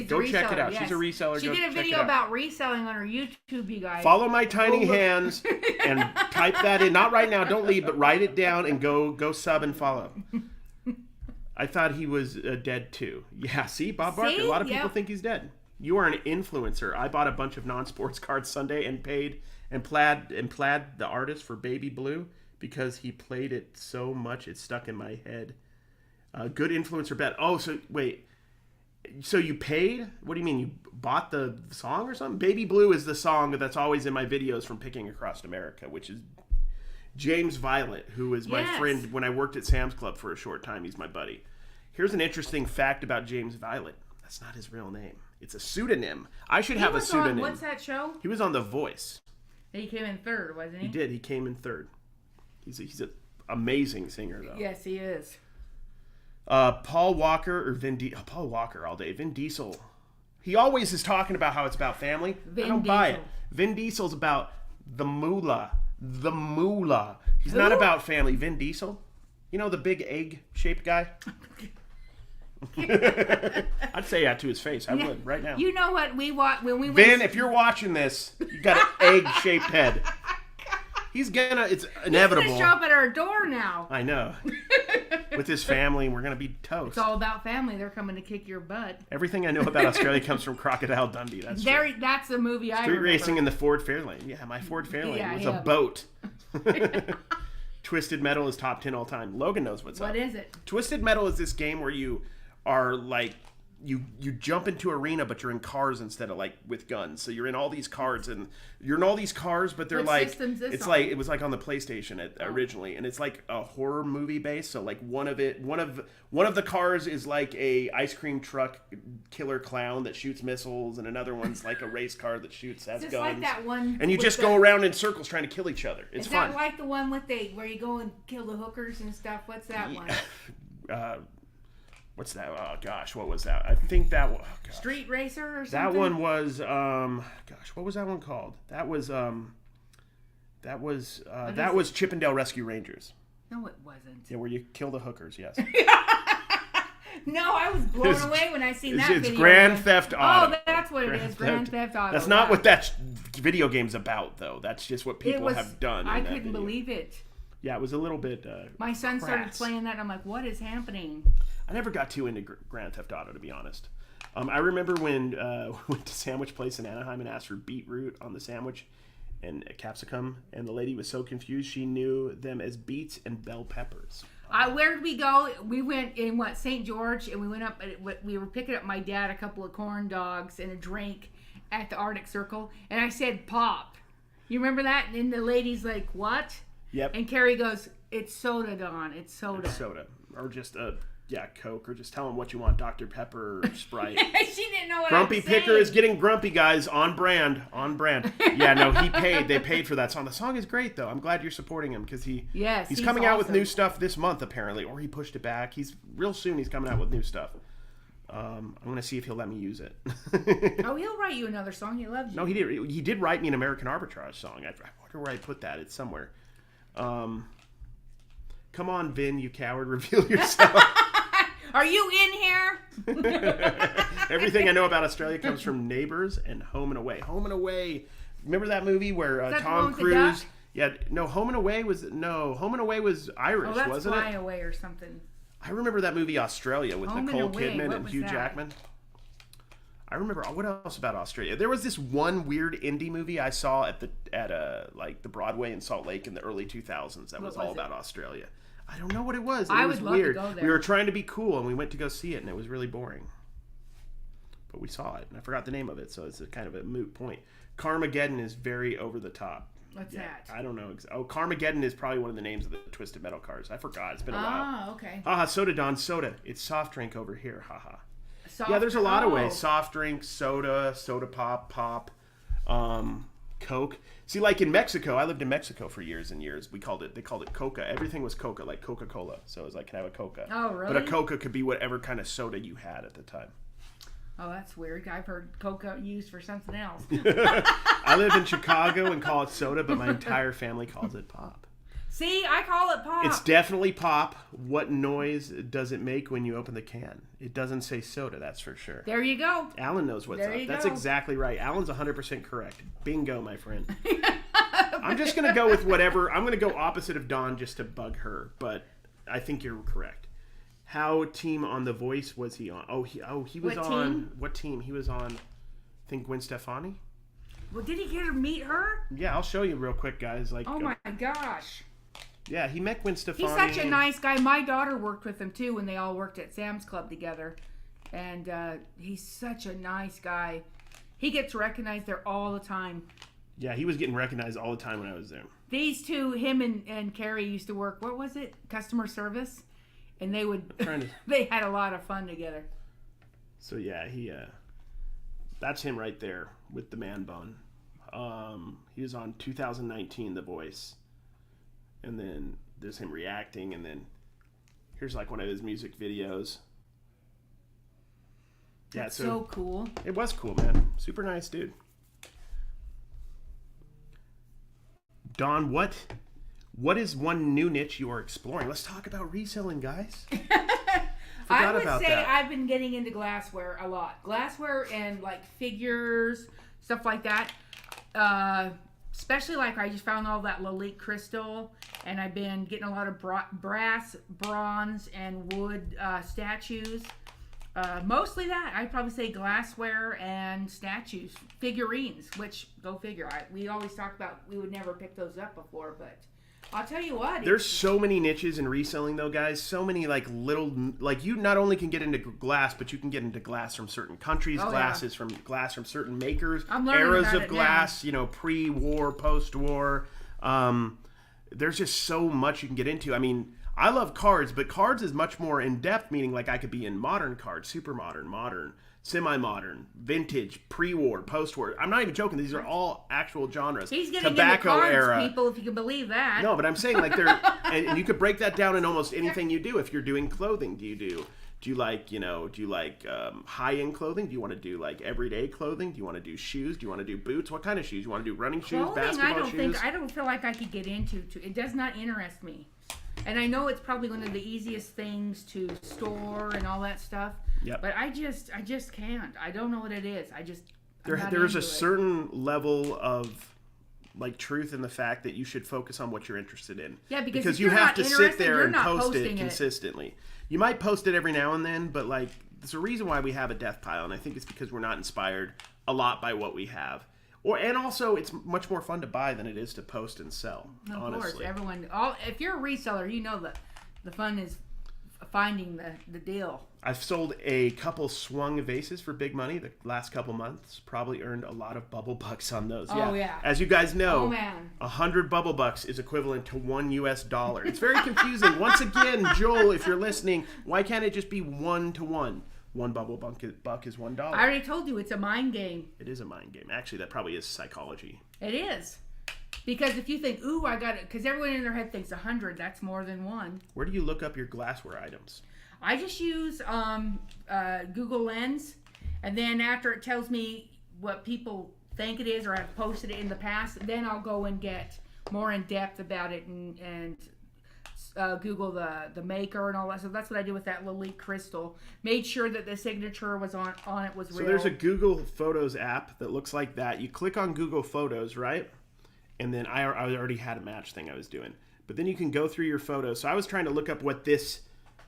go check it out. Yes. She's a reseller. She did a video about reselling on her YouTube, you guys. Follow my tiny hands and type that in. Not right now. Don't leave, but write it down and go sub and follow. I thought he was dead too. Yeah, see, Bob Barker. A lot of people think he's dead. You are an influencer. I bought a bunch of non-sports cards Sunday and paid and plaid the artist for Baby Blue because he played it so much it stuck in my head. Good influencer bet. Oh, so wait. So you paid? What do you mean? You bought the song or something? Baby Blue is the song that's always in my videos from Picking Across America, which is James Violet, who is my friend when I worked at Sam's Club for a short time. He's my buddy. Here's an interesting fact about James Violet. That's not his real name. It's a pseudonym. I should have a pseudonym. What's that show? He was on The Voice. He came in third, wasn't he? He did. He came in third. He's an amazing singer, though. Yes, he is. Paul Walker or Paul Walker all day. Vin Diesel. He always is talking about how it's about family. I don't buy it. Vin Diesel's about the moolah. The moolah. He's not about family. Vin Diesel. You know the big egg-shaped guy? I'd say that to his face. I would right now. You know what we watch when we Vin, if you're watching this, you got an egg-shaped head. It's inevitable. He's gonna show up at our door now. I know. With his family, we're gonna be toast. It's all about family. They're coming to kick your butt. Everything I know about Australia comes from Crocodile Dundee. That's true. That's the movie I remember. Street racing in the Ford Fairlane. Yeah, my Ford Fairlane was a boat. Twisted Metal is top 10 all time. Logan knows what's up. What is it? Twisted Metal is this game where you are like you jump into arena, but you're in cars instead of like with guns. So you're in all these cars, but they're what system's this it's on? like it was like on the PlayStation originally, and it's like a horror movie base. So like one of the cars is like a ice cream truck killer clown that shoots missiles, and another one's like a race car that has guns. Like that one. And you just go around in circles trying to kill each other. It's fun. Is that like the one with where you go and kill the hookers and stuff? What's that one? What's that? Oh gosh, what was that? I think that was Street Racer or something. That one was what was that one called? That was Chippendale Rescue Rangers. No, it wasn't. Yeah, where you kill the hookers. Yes. No, I was blown away when I seen that video. It's Grand Theft Auto. Oh, that's what it is. Grand Theft Auto. That's not what that video game's about, though. That's just what people have done. I couldn't believe it. Yeah, it was a little bit. My son started playing that, and I'm like, "What is happening?" I never got too into Grand Theft Auto, to be honest. I remember when went to Sandwich Place in Anaheim and asked for beetroot on the sandwich and capsicum, and the lady was so confused she knew them as beets and bell peppers. Where did we go? We went in St. George, and we went up. We were picking up my dad a couple of corn dogs and a drink at the Arctic Circle, and I said pop. You remember that? And the lady's like, "What?" Yep. And Cary goes, "It's soda, Dawn. It's soda." It's soda, or just Coke, or just tell them what you want, Dr. Pepper or Sprite. She didn't know what Grumpy I was saying. Picker is getting grumpy, guys. On brand. Yeah, no, they paid for that song. The song is great, though. I'm glad you're supporting him because he's coming out with new stuff this month, apparently, or he pushed it back. He's coming out with new stuff. I'm going to see if he'll let me use it. Oh, he'll write you another song. He loves you. No, he did. He did write me an American Arbitrage song. I wonder where I put that. It's somewhere. Come on, Vin, you coward. Reveal yourself. Are you in here? Everything I know about Australia comes from Neighbours and Home and Away. Home and Away. Remember that movie where Tom Cruise? Yeah, no. Home and Away was Irish, wasn't it? Fly Away or something. I remember that movie Australia with Nicole Kidman and Hugh Jackman. I remember what else about Australia. There was this one weird indie movie I saw at the Broadway in Salt Lake in the early 2000s that was all about Australia. I don't know what it was. It was weird. Love to go there. We were trying to be cool and we went to go see it and it was really boring. But we saw it and I forgot the name of it, so it's a kind of a moot point. Carmageddon is very over the top. What's that? I don't know. Carmageddon is probably one of the names of the Twisted Metal cars. I forgot. It's been a while. Oh, okay. Haha, Soda Don Soda. It's soft drink over here. Haha. Yeah, there's a lot of ways. Soft drink, soda pop, Coke. See, like in Mexico, I lived in Mexico for years and years. They called it Coca. Everything was Coca, like Coca-Cola. So it was like, can I have a Coca? Oh, really? But a Coca could be whatever kind of soda you had at the time. Oh, that's weird. I've heard Coca used for something else. I live in Chicago and call it soda, but my entire family calls it pop. See, I call it pop. It's definitely pop. What noise does it make when you open the can? It doesn't say soda, that's for sure. There you go. Alan knows what's up. That's exactly right. Alan's 100% correct. Bingo, my friend. I'm just going to go with whatever. I'm going to go opposite of Dawn just to bug her, but I think you're correct. How team on The Voice was he on? He was on... What team? He was on... think Gwen Stefani. Well, did he get to meet her? Yeah, I'll show you real quick, guys. Like, oh my gosh. Yeah, he met Gwen Stefani. He's such a nice guy. My daughter worked with him too when they all worked at Sam's Club together, and he's such a nice guy. He gets recognized there all the time. Yeah, he was getting recognized all the time when I was there. These two, him and Cary, used to work. What was it? Customer service, and they would. They had a lot of fun together. So yeah, that's him right there with the man bun. He was on 2019 The Voice, and then there's him reacting, and then here's like one of his music videos. Yeah, that's so cool. It was cool, man. Super nice dude. Dawn, what is one new niche you are exploring? Let's talk about reselling, guys. I would say I've been getting into glassware a lot. Glassware and like figures, stuff like that. Especially like I just found all that Lalique crystal, and I've been getting a lot of brass, bronze, and wood statues. Mostly that. I'd probably say glassware and statues, figurines, which, go figure. We always talk about we would never pick those up before, but I'll tell you what. There's so many niches in reselling, though, guys. So many, like, little, like, you not only can get into glass, but you can get into glass from certain countries, glass from certain makers, eras of glass, pre-war, post-war. There's just so much you can get into. I mean, I love cards, but cards is much more in-depth, meaning, like, I could be in modern cards, super modern, modern, semi-modern, vintage, pre-war, post-war. I'm not even joking. These are all actual genres. He's getting tobacco into cards, era. People, if you can believe that. No, but I'm saying like they're, and you could break that down in almost anything you do. If you're doing clothing, do you like high-end clothing? Do you want to do like everyday clothing? Do you want to do shoes? Do you want to do boots? What kind of shoes? You want to do running shoes, basketball shoes? I don't feel like I could get into. It does not interest me. And I know it's probably one of the easiest things to store and all that stuff. Yep. But I just can't. I don't know what it is. There's a certain level of like truth in the fact that you should focus on what you're interested in. Yeah, because you have to sit there and post it consistently. You might post it every now and then, but like there's a reason why we have a death pile, and I think it's because we're not inspired a lot by what we have. And also, it's much more fun to buy than it is to post and sell. Honestly. Of course, if you're a reseller, you know that the fun is finding the deal. I've sold a couple swung vases for big money the last couple months. Probably earned a lot of bubble bucks on those. Oh, yeah. As you guys know, 100 bubble bucks is equivalent to $1 US. It's very confusing. Once again, Joel, if you're listening, why can't it just be 1-to-1? One bubble buck is $1. I already told you it's a mind game. It is a mind game. Actually, that probably is psychology. It is. Because if you think, ooh, I got it, because everyone in their head thinks 100, that's more than one. Where do you look up your glassware items? I just use Google Lens, and then after it tells me what people think it is or I've posted it in the past, then I'll go and get more in depth about it and Google the maker and all that. So that's what I did with that Lalique crystal. Made sure that the signature was on it was real. So there's a Google Photos app that looks like that. You click on Google Photos, right? And then I already had a match thing I was doing. But then you can go through your photos. So I was trying to look up what this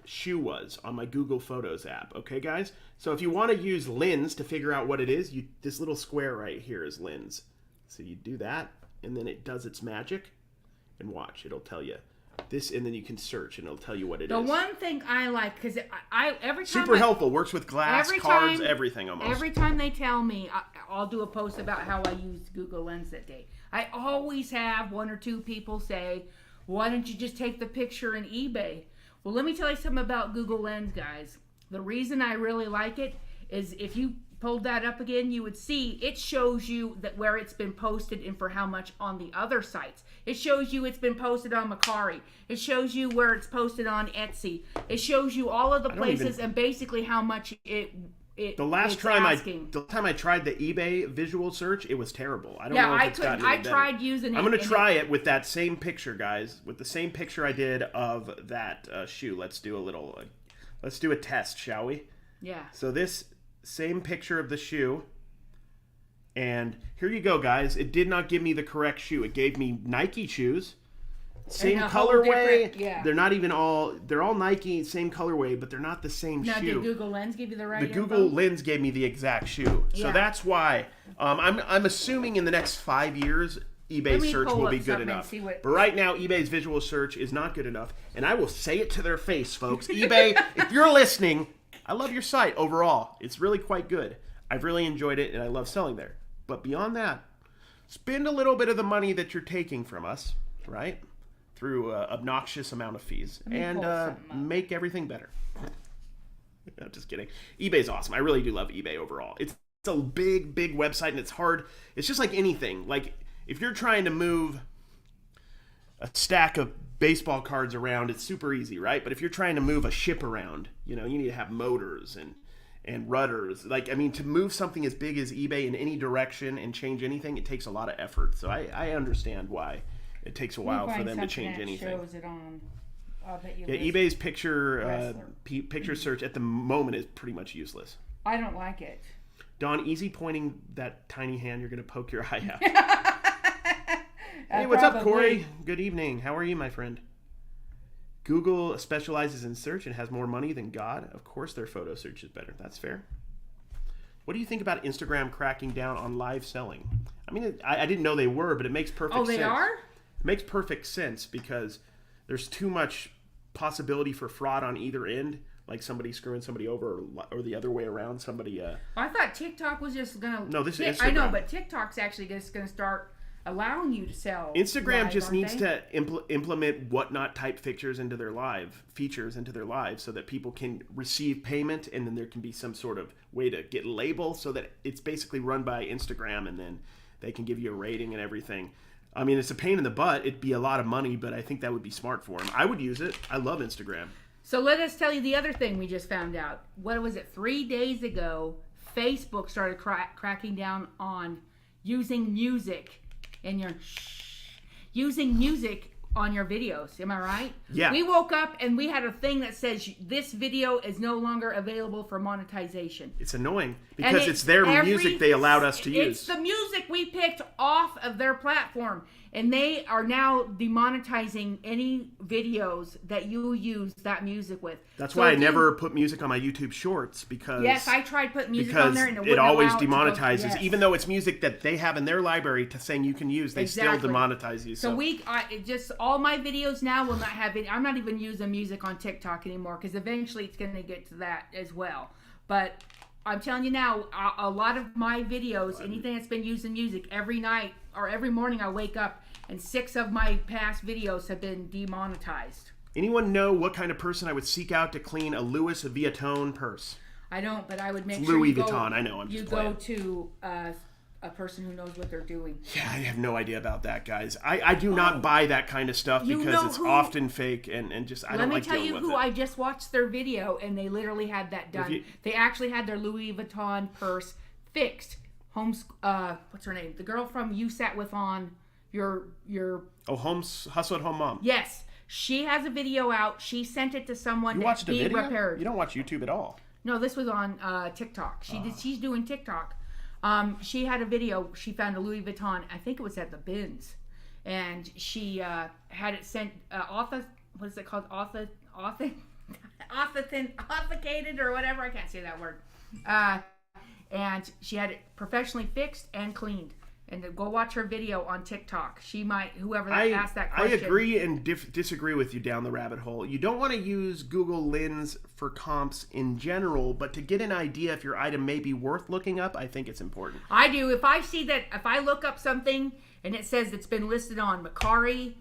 shoe was on my Google Photos app. Okay, guys? So if you want to use lens to figure out what it is, this little square right here is lens. So you do that, and then it does its magic. And watch, it'll tell you. This, and then you can search and it'll tell you what it is. The one thing I like, because every time super helpful, works with glass, cards, everything almost. Every time they tell me, I'll do a post about how I used Google Lens that day. I always have one or two people say, why don't you just take the picture in eBay? Well, let me tell you something about Google Lens, guys. The reason I really like it is if you pulled that up again, you would see it shows you that where it's been posted and for how much on the other sites. It shows you it's been posted on Cary. It shows you where it's posted on Etsy. It shows you all of the places and basically how much it the last time I tried the eBay visual search, it was terrible. I don't know if it's gotten any better. I tried using it. I'm going to try it with that same picture, guys. With the same picture I did of that shoe. Let's do a test, shall we? Yeah. So this same picture of the shoe, and here you go, guys. It did not give me the correct shoe. It gave me Nike shoes, Same colorway. Yeah. They're not even all. They're all Nike, same colorway, but they're not the same shoe. Now, did Google Lens give you the right info? Google Lens gave me the exact shoe, so that's why. I'm assuming in the next 5 years, eBay search will be good enough. But right now, eBay's visual search is not good enough, and I will say it to their face, folks. eBay, if you're listening, I love your site overall. It's really quite good. I've really enjoyed it, and I love selling there. But beyond that, spend a little bit of the money that you're taking from us, right? Through an obnoxious amount of fees, and make everything better. I'm just kidding. eBay's awesome. I really do love eBay overall. It's a big website, and it's hard. It's just like anything. Like if you're trying to move a stack of baseball cards around, it's super easy, right? But if you're trying to move a ship around, you need to have motors and rudders. Like, I mean, to move something as big as eBay in any direction and change anything, it takes a lot of effort. So I understand why it takes a while for them to change anything. Shows it on, I'll bet you eBay's picture search at the moment is pretty much useless. I don't like it. Don, easy pointing that tiny hand. You're going to poke your eye out. Hey, what's up, Corey? Good evening. How are you, my friend? Google specializes in search and has more money than God. Of course their photo search is better. That's fair. What do you think about Instagram cracking down on live selling? I mean, I didn't know they were, but it makes perfect sense. Oh, they are? It makes perfect sense because there's too much possibility for fraud on either end, like somebody screwing somebody over or the other way around. Somebody. I thought TikTok was just going to... No, this is Instagram. I know, but TikTok's actually just going to start allowing you to sell. Instagram live, just needs to implement whatnot type features into their lives so that people can receive payment, and then there can be some sort of way to get labeled so that it's basically run by Instagram, and then they can give you a rating and everything. I mean, it's a pain in the butt. It'd be a lot of money, but I think that would be smart for them. I would use it. I love Instagram. So let us tell you the other thing we just found out. What was it? 3 days ago, Facebook started cracking down on using music in your on your videos. Am I right? Yeah. We woke up and we had a thing that says this video is no longer available for monetization. It's annoying because it's their music they allowed us to use. It's the music we picked off of their platform, and they are now demonetizing any videos that you use that music with. That's why I never put music on my YouTube shorts because... Yes, I tried putting music on there and it always demonetizes. Yes. Even though it's music that they have in their library to saying you can use, they still demonetize you. So all my videos now will not have it. I'm not even using music on TikTok anymore because eventually it's going to get to that as well. But I'm telling you now, a lot of my videos, anything that's been using music, every night or every morning I wake up and 6 of my past videos have been demonetized. Anyone know what kind of person I would seek out to clean a Louis Vuitton purse? I don't, but I would make sure Louis Vuitton. I know. I'm just playing. You go to a person who knows what they're doing. Yeah, I have no idea about that, guys. I do not buy that kind of stuff because it's often fake and just I don't like dealing with it. Let me tell you who I just watched their video and they literally had that done. They actually had their Louis Vuitton purse fixed. What's her name? The girl from You Sat With on your Hustle at Home Mom. Yes. She has a video out. She sent it to someone to be repaired. You don't watch YouTube at all. No, this was on TikTok. She's doing TikTok. She had a video. She found a Louis Vuitton. I think it was at the bins, and she had it sent what is it called? Authenticated or whatever. I can't say that word. And she had it professionally fixed and cleaned. And go watch her video on TikTok. She might, whoever asked that question. I agree and disagree with you down the rabbit hole. You don't want to use Google Lens for comps in general, but to get an idea if your item may be worth looking up, I think it's important. I do. If I look up something and it says it's been listed on Cary,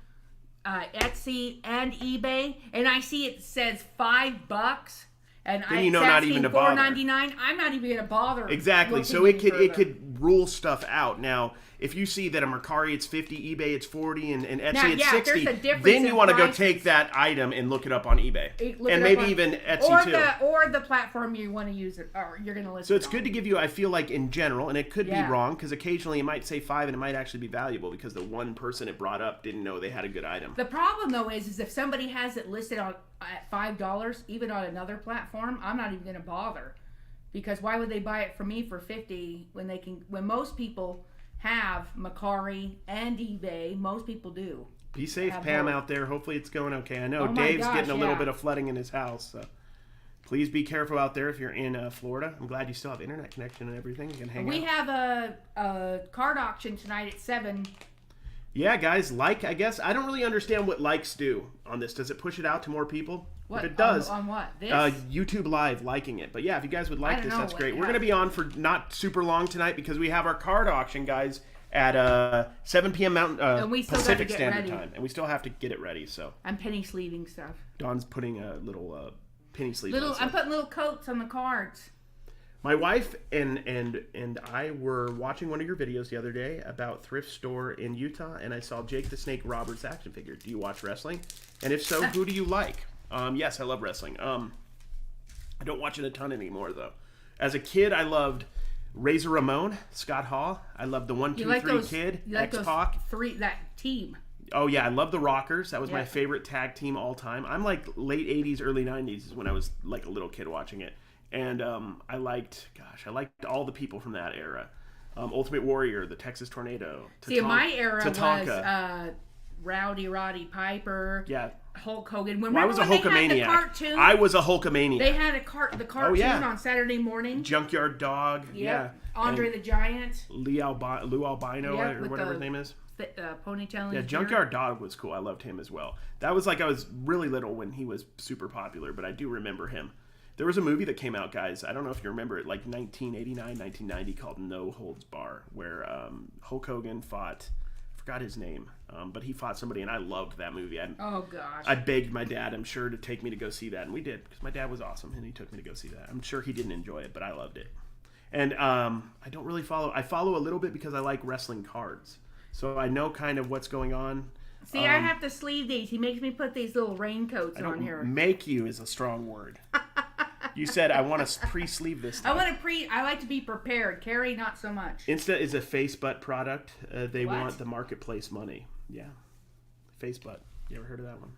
Etsy, and eBay, and I see it says $5, and then not even to bother. $4.99. I'm not even gonna bother. Exactly. So it could rule stuff out. Now, if you see that at Mercari it's 50, eBay it's 40, and Etsy it's 60, then you want to go take that item and look it up on eBay, and maybe even Etsy too, or the platform you want to use it, or you're going to list. So it's good to give you. I feel like in general, and it could be wrong because occasionally it might say 5, and it might actually be valuable because the one person it brought up didn't know they had a good item. The problem though is if somebody has it listed at $5, even on another platform, I'm not even going to bother, because why would they buy it from me for $50 when most people have Mercari and eBay? Most people do. Be safe, Pam, out there. Hopefully it's going okay. I know Dave's getting a little bit of flooding in his house, so please be careful out there if you're in Florida. I'm glad you still have internet connection and everything. You can hang out. We have a card auction tonight at 7. Yeah, guys, I guess. I don't really understand what likes do on this. Does it push it out to more people? What? If it does. On what? This? YouTube Live liking it. But yeah, if you guys would like this, that's great. We're going to be on for not super long tonight because we have our card auction, guys, at 7 p.m. Pacific Standard Time. And we still have to get it ready. So I'm penny sleeving stuff. Dawn's putting a little penny sleeve on I'm putting little coats on the cards. My wife and I were watching one of your videos the other day about thrift store in Utah, and I saw Jake the Snake Roberts action figure. Do you watch wrestling? And if so, who do you like? Yes, I love wrestling. I don't watch it a ton anymore, though. As a kid, I loved Razor Ramon, Scott Hall. I loved the 1, 2, 3 Kid, X-Pac. That team. Oh, yeah, I love the Rockers. That was my favorite tag team all time. I'm like late 80s, early 90s is when I was like a little kid watching it. And I liked all the people from that era. Ultimate Warrior, the Texas Tornado. See, my era was Roddy Piper. Yeah. Hulk Hogan. I was a Hulkamaniac. I was a Hulkamaniac. They had the cartoon on Saturday morning. Junkyard Dog. Yep. Yeah. Andre the Giant. Lou Albino, or whatever his name is. Ponytail. Yeah, Junkyard Dog was cool. I loved him as well. That was I was really little when he was super popular, but I do remember him. There was a movie that came out, guys. I don't know if you remember it, like 1989, 1990, called No Holds Bar, where Hulk Hogan fought, I forgot his name, but he fought somebody, and I loved that movie. Oh, gosh. I begged my dad, I'm sure, to take me to go see that, and we did, because my dad was awesome, and he took me to go see that. I'm sure he didn't enjoy it, but I loved it. And I don't really follow. I follow a little bit because I like wrestling cards, so I know kind of what's going on. See, I have to sleeve these. He makes me put these little raincoats on here. Make you is a strong word. You said I want to pre-sleeve this stuff. I like to be prepared. Cary, not so much. Insta is a face butt product. They want the marketplace money. Yeah. Face butt. You ever heard of that one?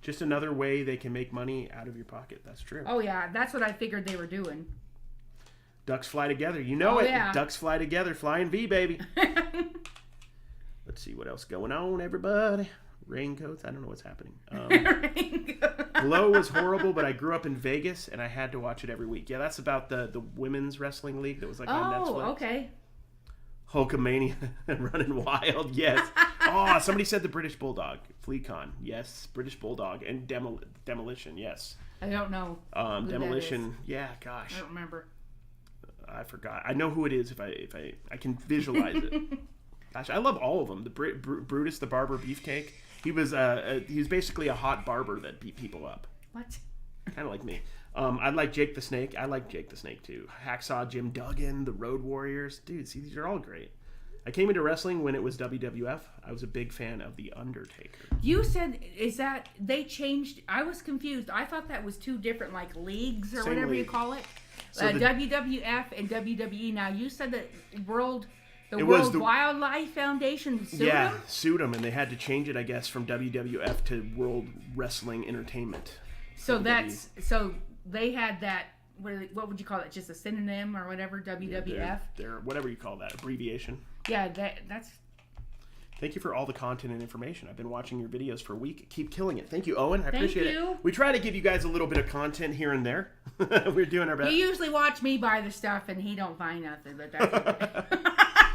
Just another way they can make money out of your pocket. That's true. Oh, yeah. That's what I figured they were doing. Ducks fly together. You know it. Yeah. Ducks fly together. Flying V, baby. Let's see what else going on, everybody. Raincoats. I don't know what's happening. Glow was horrible, but I grew up in Vegas, and I had to watch it every week. Yeah, that's about the women's wrestling league that was on Netflix. Oh, okay. Hulkamania running wild. Yes. Oh, somebody said the British Bulldog. Fleecon. Yes. British Bulldog. And Demolition. Yes. I don't know. Demolition. Yeah, gosh. I don't remember. I forgot. I know who it is if I can visualize it. Gosh, I love all of them. The Brutus the Barber Beefcake. He was basically a hot barber that beat people up. What? Kind of like me. I like Jake the Snake. I like Jake the Snake too. Hacksaw Jim Duggan, the Road Warriors. Dude, see, these are all great. I came into wrestling when it was WWF. I was a big fan of The Undertaker. You said, is that they changed? I was confused. I thought that was two different leagues or Same whatever league. You call it. So WWF and WWE. Now you said that World Wildlife Foundation sued them? Sued them, and they had to change it, I guess, from WWF to World Wrestling Entertainment. So they had that. What would you call it? Just a synonym or whatever? WWF. They're whatever you call that, abbreviation. Yeah, that's. Thank you for all the content and information. I've been watching your videos for a week. Keep killing it. Thank you, Owen. I appreciate it. We try to give you guys a little bit of content here and there. We're doing our best. You usually watch me buy the stuff, and he don't buy nothing. But that's okay.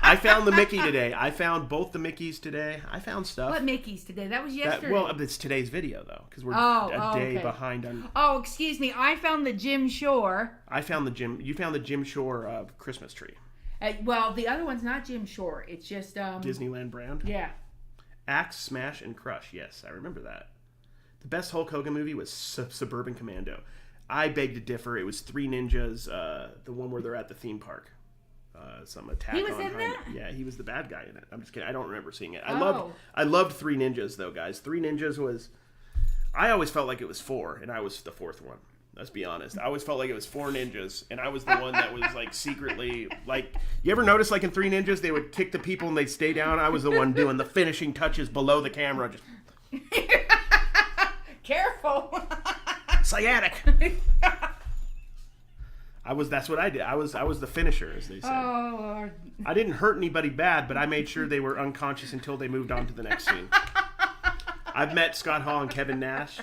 I found the Mickey today. I found both the Mickeys today. I found stuff. What Mickeys today? That was yesterday. Well, it's today's video, though, because we're a day behind on... Oh, excuse me. I found the Jim Shore. You found the Jim Shore Christmas tree. Well, the other one's not Jim Shore. It's just... Disneyland brand? Yeah. Axe, Smash, and Crush. Yes, I remember that. The best Hulk Hogan movie was Suburban Commando. I beg to differ. It was Three Ninjas, the one where they're at the theme park. Some attack. He was in that? Yeah, he was the bad guy in it. I'm just kidding. I don't remember seeing it. I loved Three Ninjas though, guys. Three Ninjas was. I always felt like it was 4, and I was the 4th one. Let's be honest. I always felt like it was 4 ninjas, and I was the one that was secretly You ever notice in Three Ninjas they would kick the people and they'd stay down? I was the one doing the finishing touches below the camera. Just careful. Sciatic. That's what I did. I was the finisher, as they say. Oh, Lord. I didn't hurt anybody bad, but I made sure they were unconscious until they moved on to the next scene. I've met Scott Hall and Kevin Nash,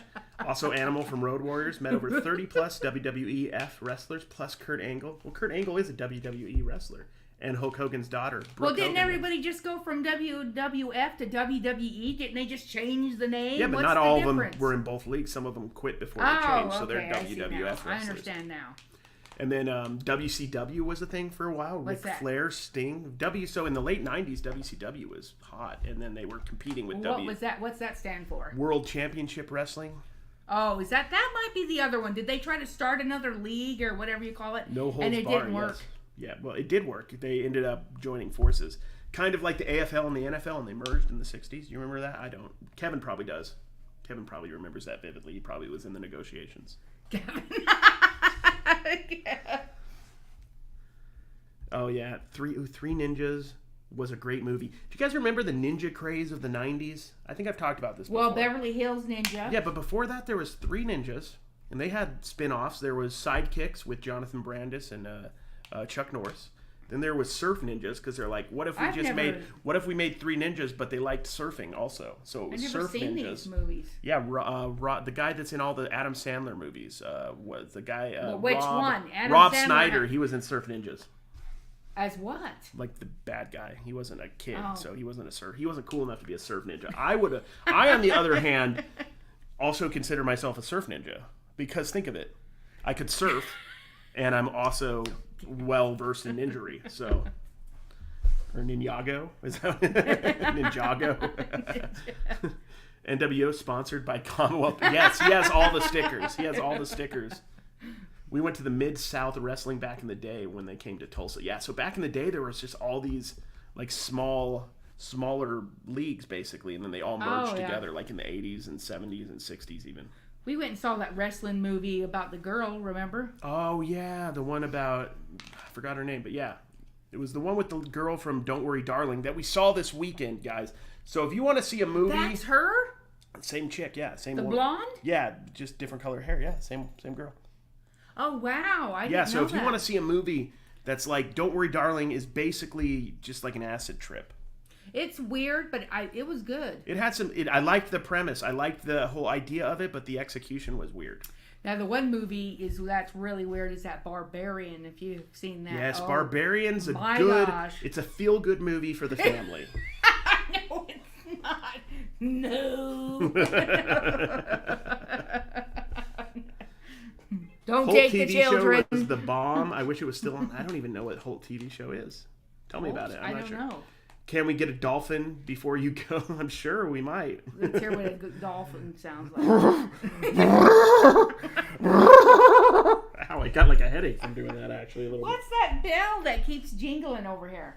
also Animal from Road Warriors. Met over 30-plus WWEF wrestlers, plus Kurt Angle. Well, Kurt Angle is a WWE wrestler. And Hulk Hogan's daughter, Brooke Well, didn't Hogan. Everybody just go from WWF to WWE? Didn't they just change the name? Yeah, but What's not the all difference? of them were in both leagues. Some of them quit before they changed, so they're WWF wrestlers. I understand now. And then WCW was a thing for a while. What's Ric that? Flair, Sting. So in the late 90s, WCW was hot. And then they were competing with What was that? What's that stand for? World Championship Wrestling. Oh, is that might be the other one. Did they try to start another league or whatever you call it? No holds and it barred, didn't work. yes. Yeah, well, it did work. They ended up joining forces. Kind of like the AFL and the NFL, and they merged in the 60s. You remember that? I don't. Kevin probably does. Kevin probably remembers that vividly. He probably was in the negotiations. Kevin. Oh, yeah. Three Ninjas was a great movie. Do you guys remember the ninja craze of the 90s? I think I've talked about this before. Well, Beverly Hills Ninja. Yeah, but before that, there was Three Ninjas, and they had spin-offs. There was Sidekicks with Jonathan Brandis and Chuck Norris. Then there was Surf Ninjas, because they're like, what if we made Three Ninjas, but they liked surfing also? So it was I've never Surf seen Ninjas. these movies. Yeah, the guy that's in all the Adam Sandler movies was the guy. Which one? Rob Sandler Snyder. He was in Surf Ninjas. As what? Like the bad guy. He wasn't a kid, Oh. so he wasn't he wasn't cool enough to be a surf ninja. I on the other hand also consider myself a surf ninja, because think of it. I could surf, and I'm also well versed in ninjery. So, or Ninjago, is that Ninjago? NWO sponsored by Commonwealth. Yes, he has all the stickers. We went to the Mid-South Wrestling back in the day when they came to Tulsa. Yeah, so back in the day, there was just all these like smaller leagues, basically, and then they all merged together, like in the 80s and 70s and 60s even. We went and saw that wrestling movie about the girl, remember? Oh, yeah, the one about, I forgot her name, but yeah. It was the one with the girl from Don't Worry, Darling that we saw this weekend, guys. So if you want to see a movie... That's her? Same chick, yeah. Same the one. Blonde? Yeah, just different color hair, yeah. Same girl. Oh, wow. I didn't know Yeah, so if that. you want to see a movie that's like Don't Worry, Darling is basically just like an acid trip. It's weird, but it was good. It had I liked the premise. I liked the whole idea of it, but the execution was weird. Now, the one movie that's really weird is that Barbarian, if you've seen that. Yes, oh, Barbarian's gosh. It's a feel-good movie for the family. No, it's not. No. Don't Holt take TV the children. show was the bomb. I wish it was still on. I don't even know what Holt TV show is. Tell me about it. I'm I not don't sure. know. Can we get a dolphin before you go? I'm sure we might. Let's hear what a good dolphin sounds like. Ow, I got like a headache from doing that actually a little What's that bell that keeps jingling over here?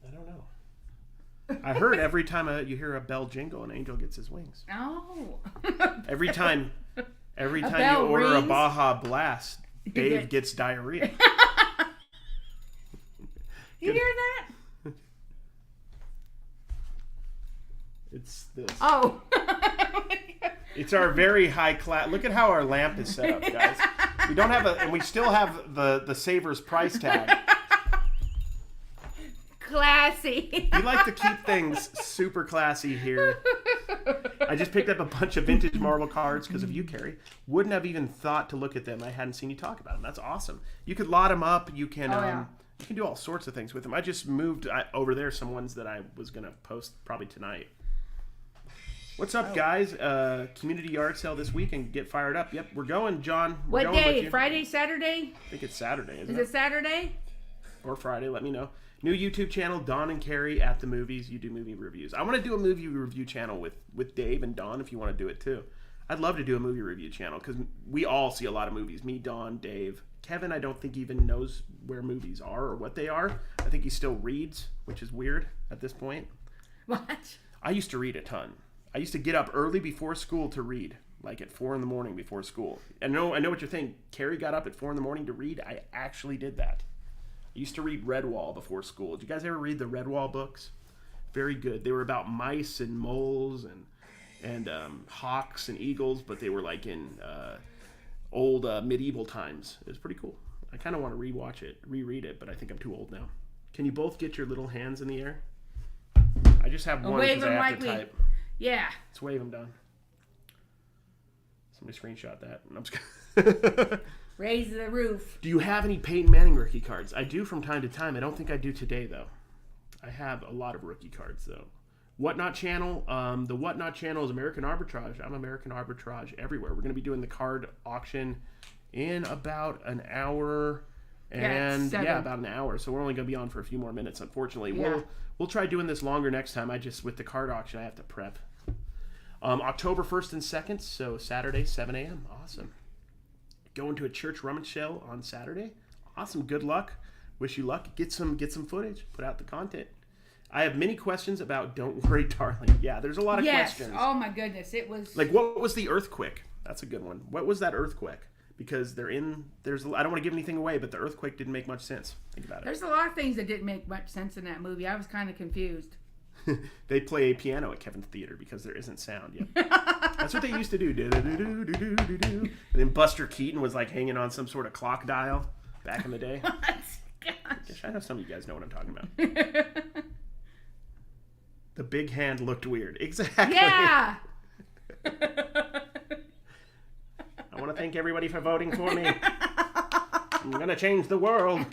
bit. I don't know. I heard every time you hear a bell jingle, an angel gets his wings. Oh. Every time you bell order rings. a Baja Blast, Dave gets diarrhea. You hear that? It's this. Oh. It's our very high class. Look at how our lamp is set up, guys. We don't have and we still have the Savers price tag. Classy. We like to keep things super classy here. I just picked up a bunch of vintage Marvel cards because of you, Cary. Wouldn't have even thought to look at them. I hadn't seen you talk about them. That's awesome. You could lot them up. You can you can do all sorts of things with them. I just moved over there some ones that I was going to post probably tonight. What's up, guys? Community yard sale this week and get fired up. Yep, we're going, John. What day? Friday, Saturday? I think it's Saturday, isn't Is it Saturday? Or Friday, let me know. New YouTube channel, Don and Cary at the movies. You do movie reviews. I want to do a movie review channel with Dave and Don if you want to do it too. I'd love to do a movie review channel because we all see a lot of movies. Me, Don, Dave. Kevin, I don't think even knows where movies are or what they are. I think he still reads, which is weird at this point. What? I used to read a ton. I used to get up early before school to read, like at 4 a.m. before school. And I know what you're thinking. Cary got up at 4 a.m. to read. I actually did that. I used to read Redwall before school. Did you guys ever read the Redwall books? Very good. They were about mice and moles and hawks and eagles, but they were like in old medieval times. It was pretty cool. I kind of want to reread it, but I think I'm too old now. Can you both get your little hands in the air? I just have one because I have to type. Yeah. Let's wave them down. Somebody screenshot that. I'm just Raise the roof. Do you have any Peyton Manning rookie cards? I do from time to time. I don't think I do today, though. I have a lot of rookie cards, though. Whatnot channel. The Whatnot channel is American Arbitrage. I'm American Arbitrage everywhere. We're going to be doing the card auction in about an hour. And about an hour. So we're only going to be on for a few more minutes, unfortunately. Yeah. We'll try doing this longer next time. With the card auction, I have to prep. October 1st and 2nd, so Saturday, 7 a.m. Awesome. Going to a church rummage sale on Saturday. Awesome. Good luck. Wish you luck. Get some footage. Put out the content. I have many questions about Don't Worry, Darling. Yeah, there's a lot of questions. Oh, my goodness. It was... Like, what was the earthquake? That's a good one. What was that earthquake? Because I don't want to give anything away, but the earthquake didn't make much sense. Think about it. There's a lot of things that didn't make much sense in that movie. I was kind of confused. They play a piano at Kevin's Theater because there isn't sound yet. That's what they used to do. And then Buster Keaton was like hanging on some sort of clock dial back in the day. Gosh. I know some of you guys know what I'm talking about. The big hand looked weird. Exactly. Yeah. I want to thank everybody for voting for me. I'm going to change the world.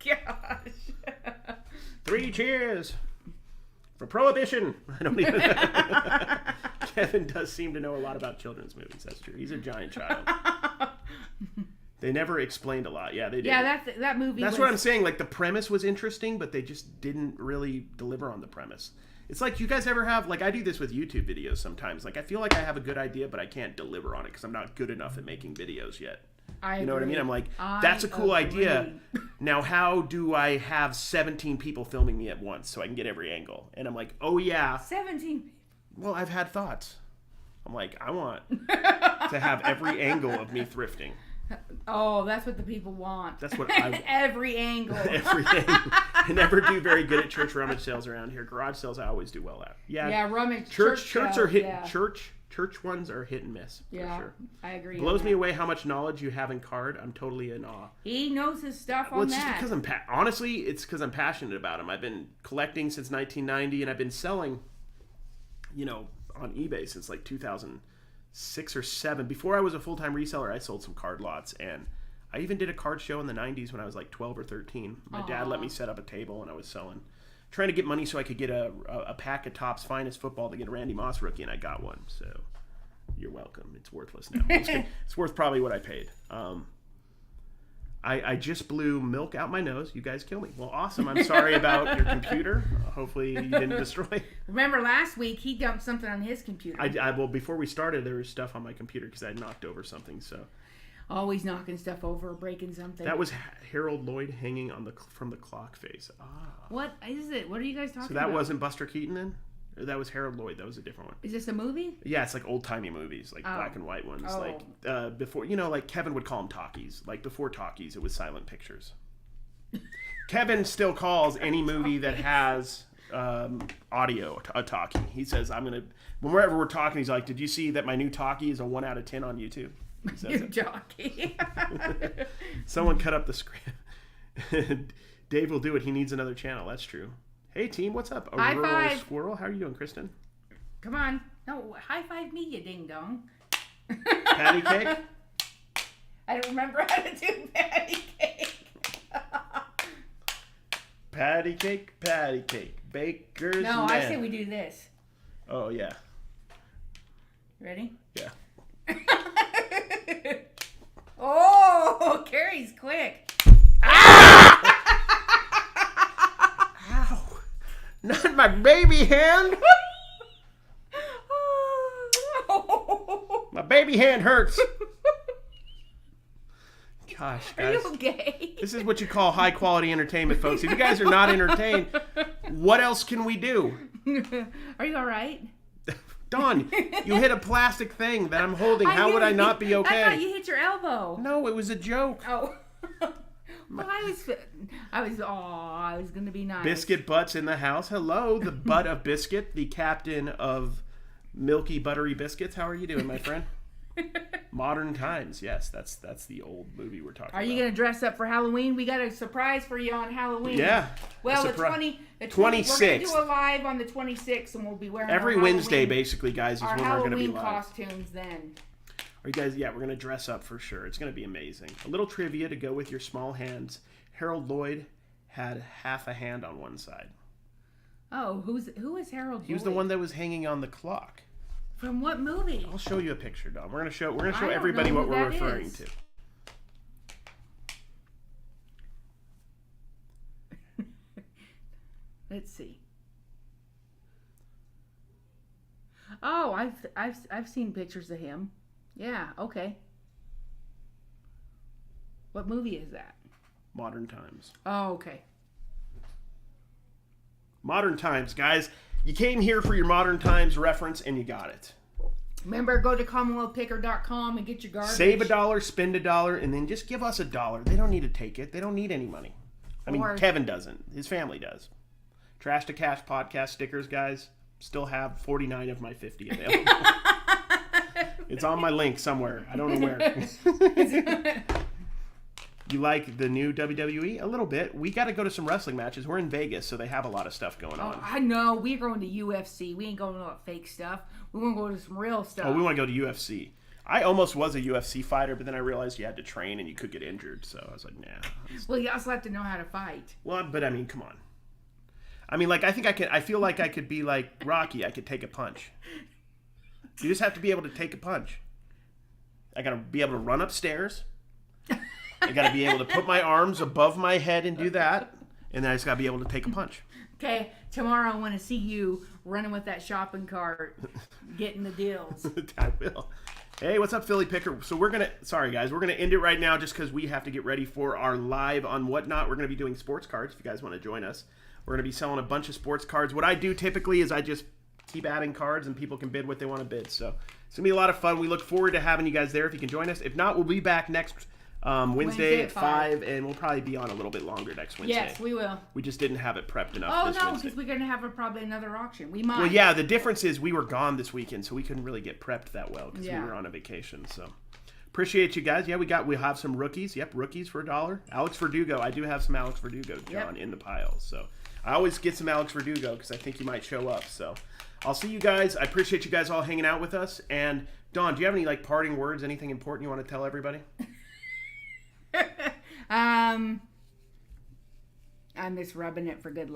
Gosh. 3 cheers for Prohibition. I don't even know. Kevin does seem to know a lot about children's movies. That's true. He's a giant child. They never explained a lot. Yeah, they did. Yeah, that movie That's what I'm saying. Like, the premise was interesting, but they just didn't really deliver on the premise. It's like, you guys ever have, like, I do this with YouTube videos sometimes. Like, I feel like I have a good idea, but I can't deliver on it because I'm not good enough at making videos yet. You know what I mean? I'm like, that's a cool idea. Now, how do I have 17 people filming me at once so I can get every angle? And I'm like, oh, yeah. 17 people. Well, I've had thoughts. I'm like, I want to have every angle of me thrifting. Oh, that's what the people want. That's what I want. Every angle. Every angle. I never do very good at church rummage sales around here. Garage sales I always do well at. Yeah, rummage. Church are hit. Yeah. Church ones are hit and miss. For sure. I agree. Blows me away how much knowledge you have in card. I'm totally in awe. He knows his stuff on that. Just because honestly, it's because I'm passionate about him. I've been collecting since 1990, and I've been selling, on eBay since like 2006 or 7. Before I was a full-time reseller, I sold some card lots, and I even did a card show in the 90s when I was like 12 or 13. My dad let me set up a table, and I was trying to get money so I could get a pack of Topps Finest Football to get a Randy Moss rookie, and I got one. So you're welcome. It's worthless now. It's worth probably what I paid. I just blew milk out my nose. You guys kill me. Well, awesome. I'm sorry about your computer. Hopefully you didn't destroy it. Remember last week he dumped something on his computer. Well, before we started, there was stuff on my computer because I knocked over something. So always knocking stuff over or breaking something. That was Harold Lloyd hanging from the clock face. What is it? What are you guys talking about? So that wasn't Buster Keaton then? Or that was Harold Lloyd. That was a different one. Is this a movie? Yeah, it's like old-timey movies, like black and white ones. Like before, like Kevin would call them talkies. Like before talkies, it was silent pictures. Kevin still calls any movie that has audio a talkie. He says, whenever we're talking, he's like, did you see that my new talkie is a 1 out of 10 on YouTube? New talkie. Someone cut up the script. Dave will do it. He needs another channel. That's true. Hey, team, what's up? High rural five. Squirrel. How are you doing, Kristen? Come on. No, high five me, you ding dong. Patty cake? I don't remember how to do patty cake. Patty cake, baker's No, man. I say we do this. Oh, yeah. Ready? Yeah. Oh, Cary's quick. Not my baby hand. My baby hand hurts. Gosh, guys. Are you okay? This is what you call high quality entertainment, folks. If you guys are not entertained, what else can we do? Are you all right? Dawn, you hit a plastic thing that I'm holding. How would I not be okay? I thought you hit your elbow. No, it was a joke. Oh. Well, I was going to be nice. Biscuit Butt's in the house. Hello, the butt of Biscuit, the captain of Milky Buttery Biscuits. How are you doing, my friend? Modern Times. Yes, that's the old movie we're talking about. Are you going to dress up for Halloween? We got a surprise for you on Halloween. Yeah. Well, the 26th. We're going to do a live on the 26th, and we'll be wearing every Wednesday, basically, guys, is when we're going to be live. Our Halloween costumes then. Are you guys? Yeah, we're going to dress up for sure. It's going to be amazing. A little trivia to go with your small hands. Harold Lloyd had half a hand on one side. Oh, who is Harold Lloyd? He was the one that was hanging on the clock. From what movie? I'll show you a picture, Dom. We're gonna show everybody what we're referring to. Let's see. Oh, I've seen pictures of him. Yeah, okay. What movie is that? Modern Times. Oh, okay. Modern Times, guys. You came here for your Modern Times reference, and you got it. Remember, go to CommonwealthPicker.com and get your garbage. Save $1, spend $1, and then just give us $1. They don't need to take it. They don't need any money. I mean, Kevin doesn't. His family does. Trash to Cash podcast stickers, guys. Still have 49 of my 50 available. It's on my link somewhere. I don't know where. You like the new WWE? A little bit. We got to go to some wrestling matches. We're in Vegas, so they have a lot of stuff going on. I know. We're going to UFC. We ain't going to that fake stuff. We want to go to some real stuff. Oh, we want to go to UFC. I almost was a UFC fighter, but then I realized you had to train and you could get injured, so I was like, nah. Well, you also have to know how to fight. Well, but I mean, come on. I mean, like, I feel like I could be like Rocky. I could take a punch. You just have to be able to take a punch. I got to be able to run upstairs. I got to be able to put my arms above my head and do that. And then I just got to be able to take a punch. Okay, tomorrow I want to see you running with that shopping cart, getting the deals. I will. Hey, what's up, Philly Picker? So we're going to end it right now just because we have to get ready for our live on Whatnot. We're going to be doing sports cards if you guys want to join us. We're going to be selling a bunch of sports cards. What I do typically is I just keep adding cards and people can bid what they want to bid. So it's going to be a lot of fun. We look forward to having you guys there if you can join us. If not, we'll be back next Wednesday at 5, and we'll probably be on a little bit longer next Wednesday. Yes, we will. We just didn't have it prepped enough this Wednesday. Because we're going to have probably another auction. We might. Well, yeah, the difference is we were gone this weekend, so we couldn't really get prepped that well because we were on a vacation. So appreciate you guys. Yeah, we'll have some rookies. Yep, rookies for $1. Alex Verdugo. I do have some Alex Verdugo, John, in the piles. So I always get some Alex Verdugo because I think you might show up. So I'll see you guys. I appreciate you guys all hanging out with us. And Dawn, do you have any parting words? Anything important you want to tell everybody? I'm just rubbing it for good luck.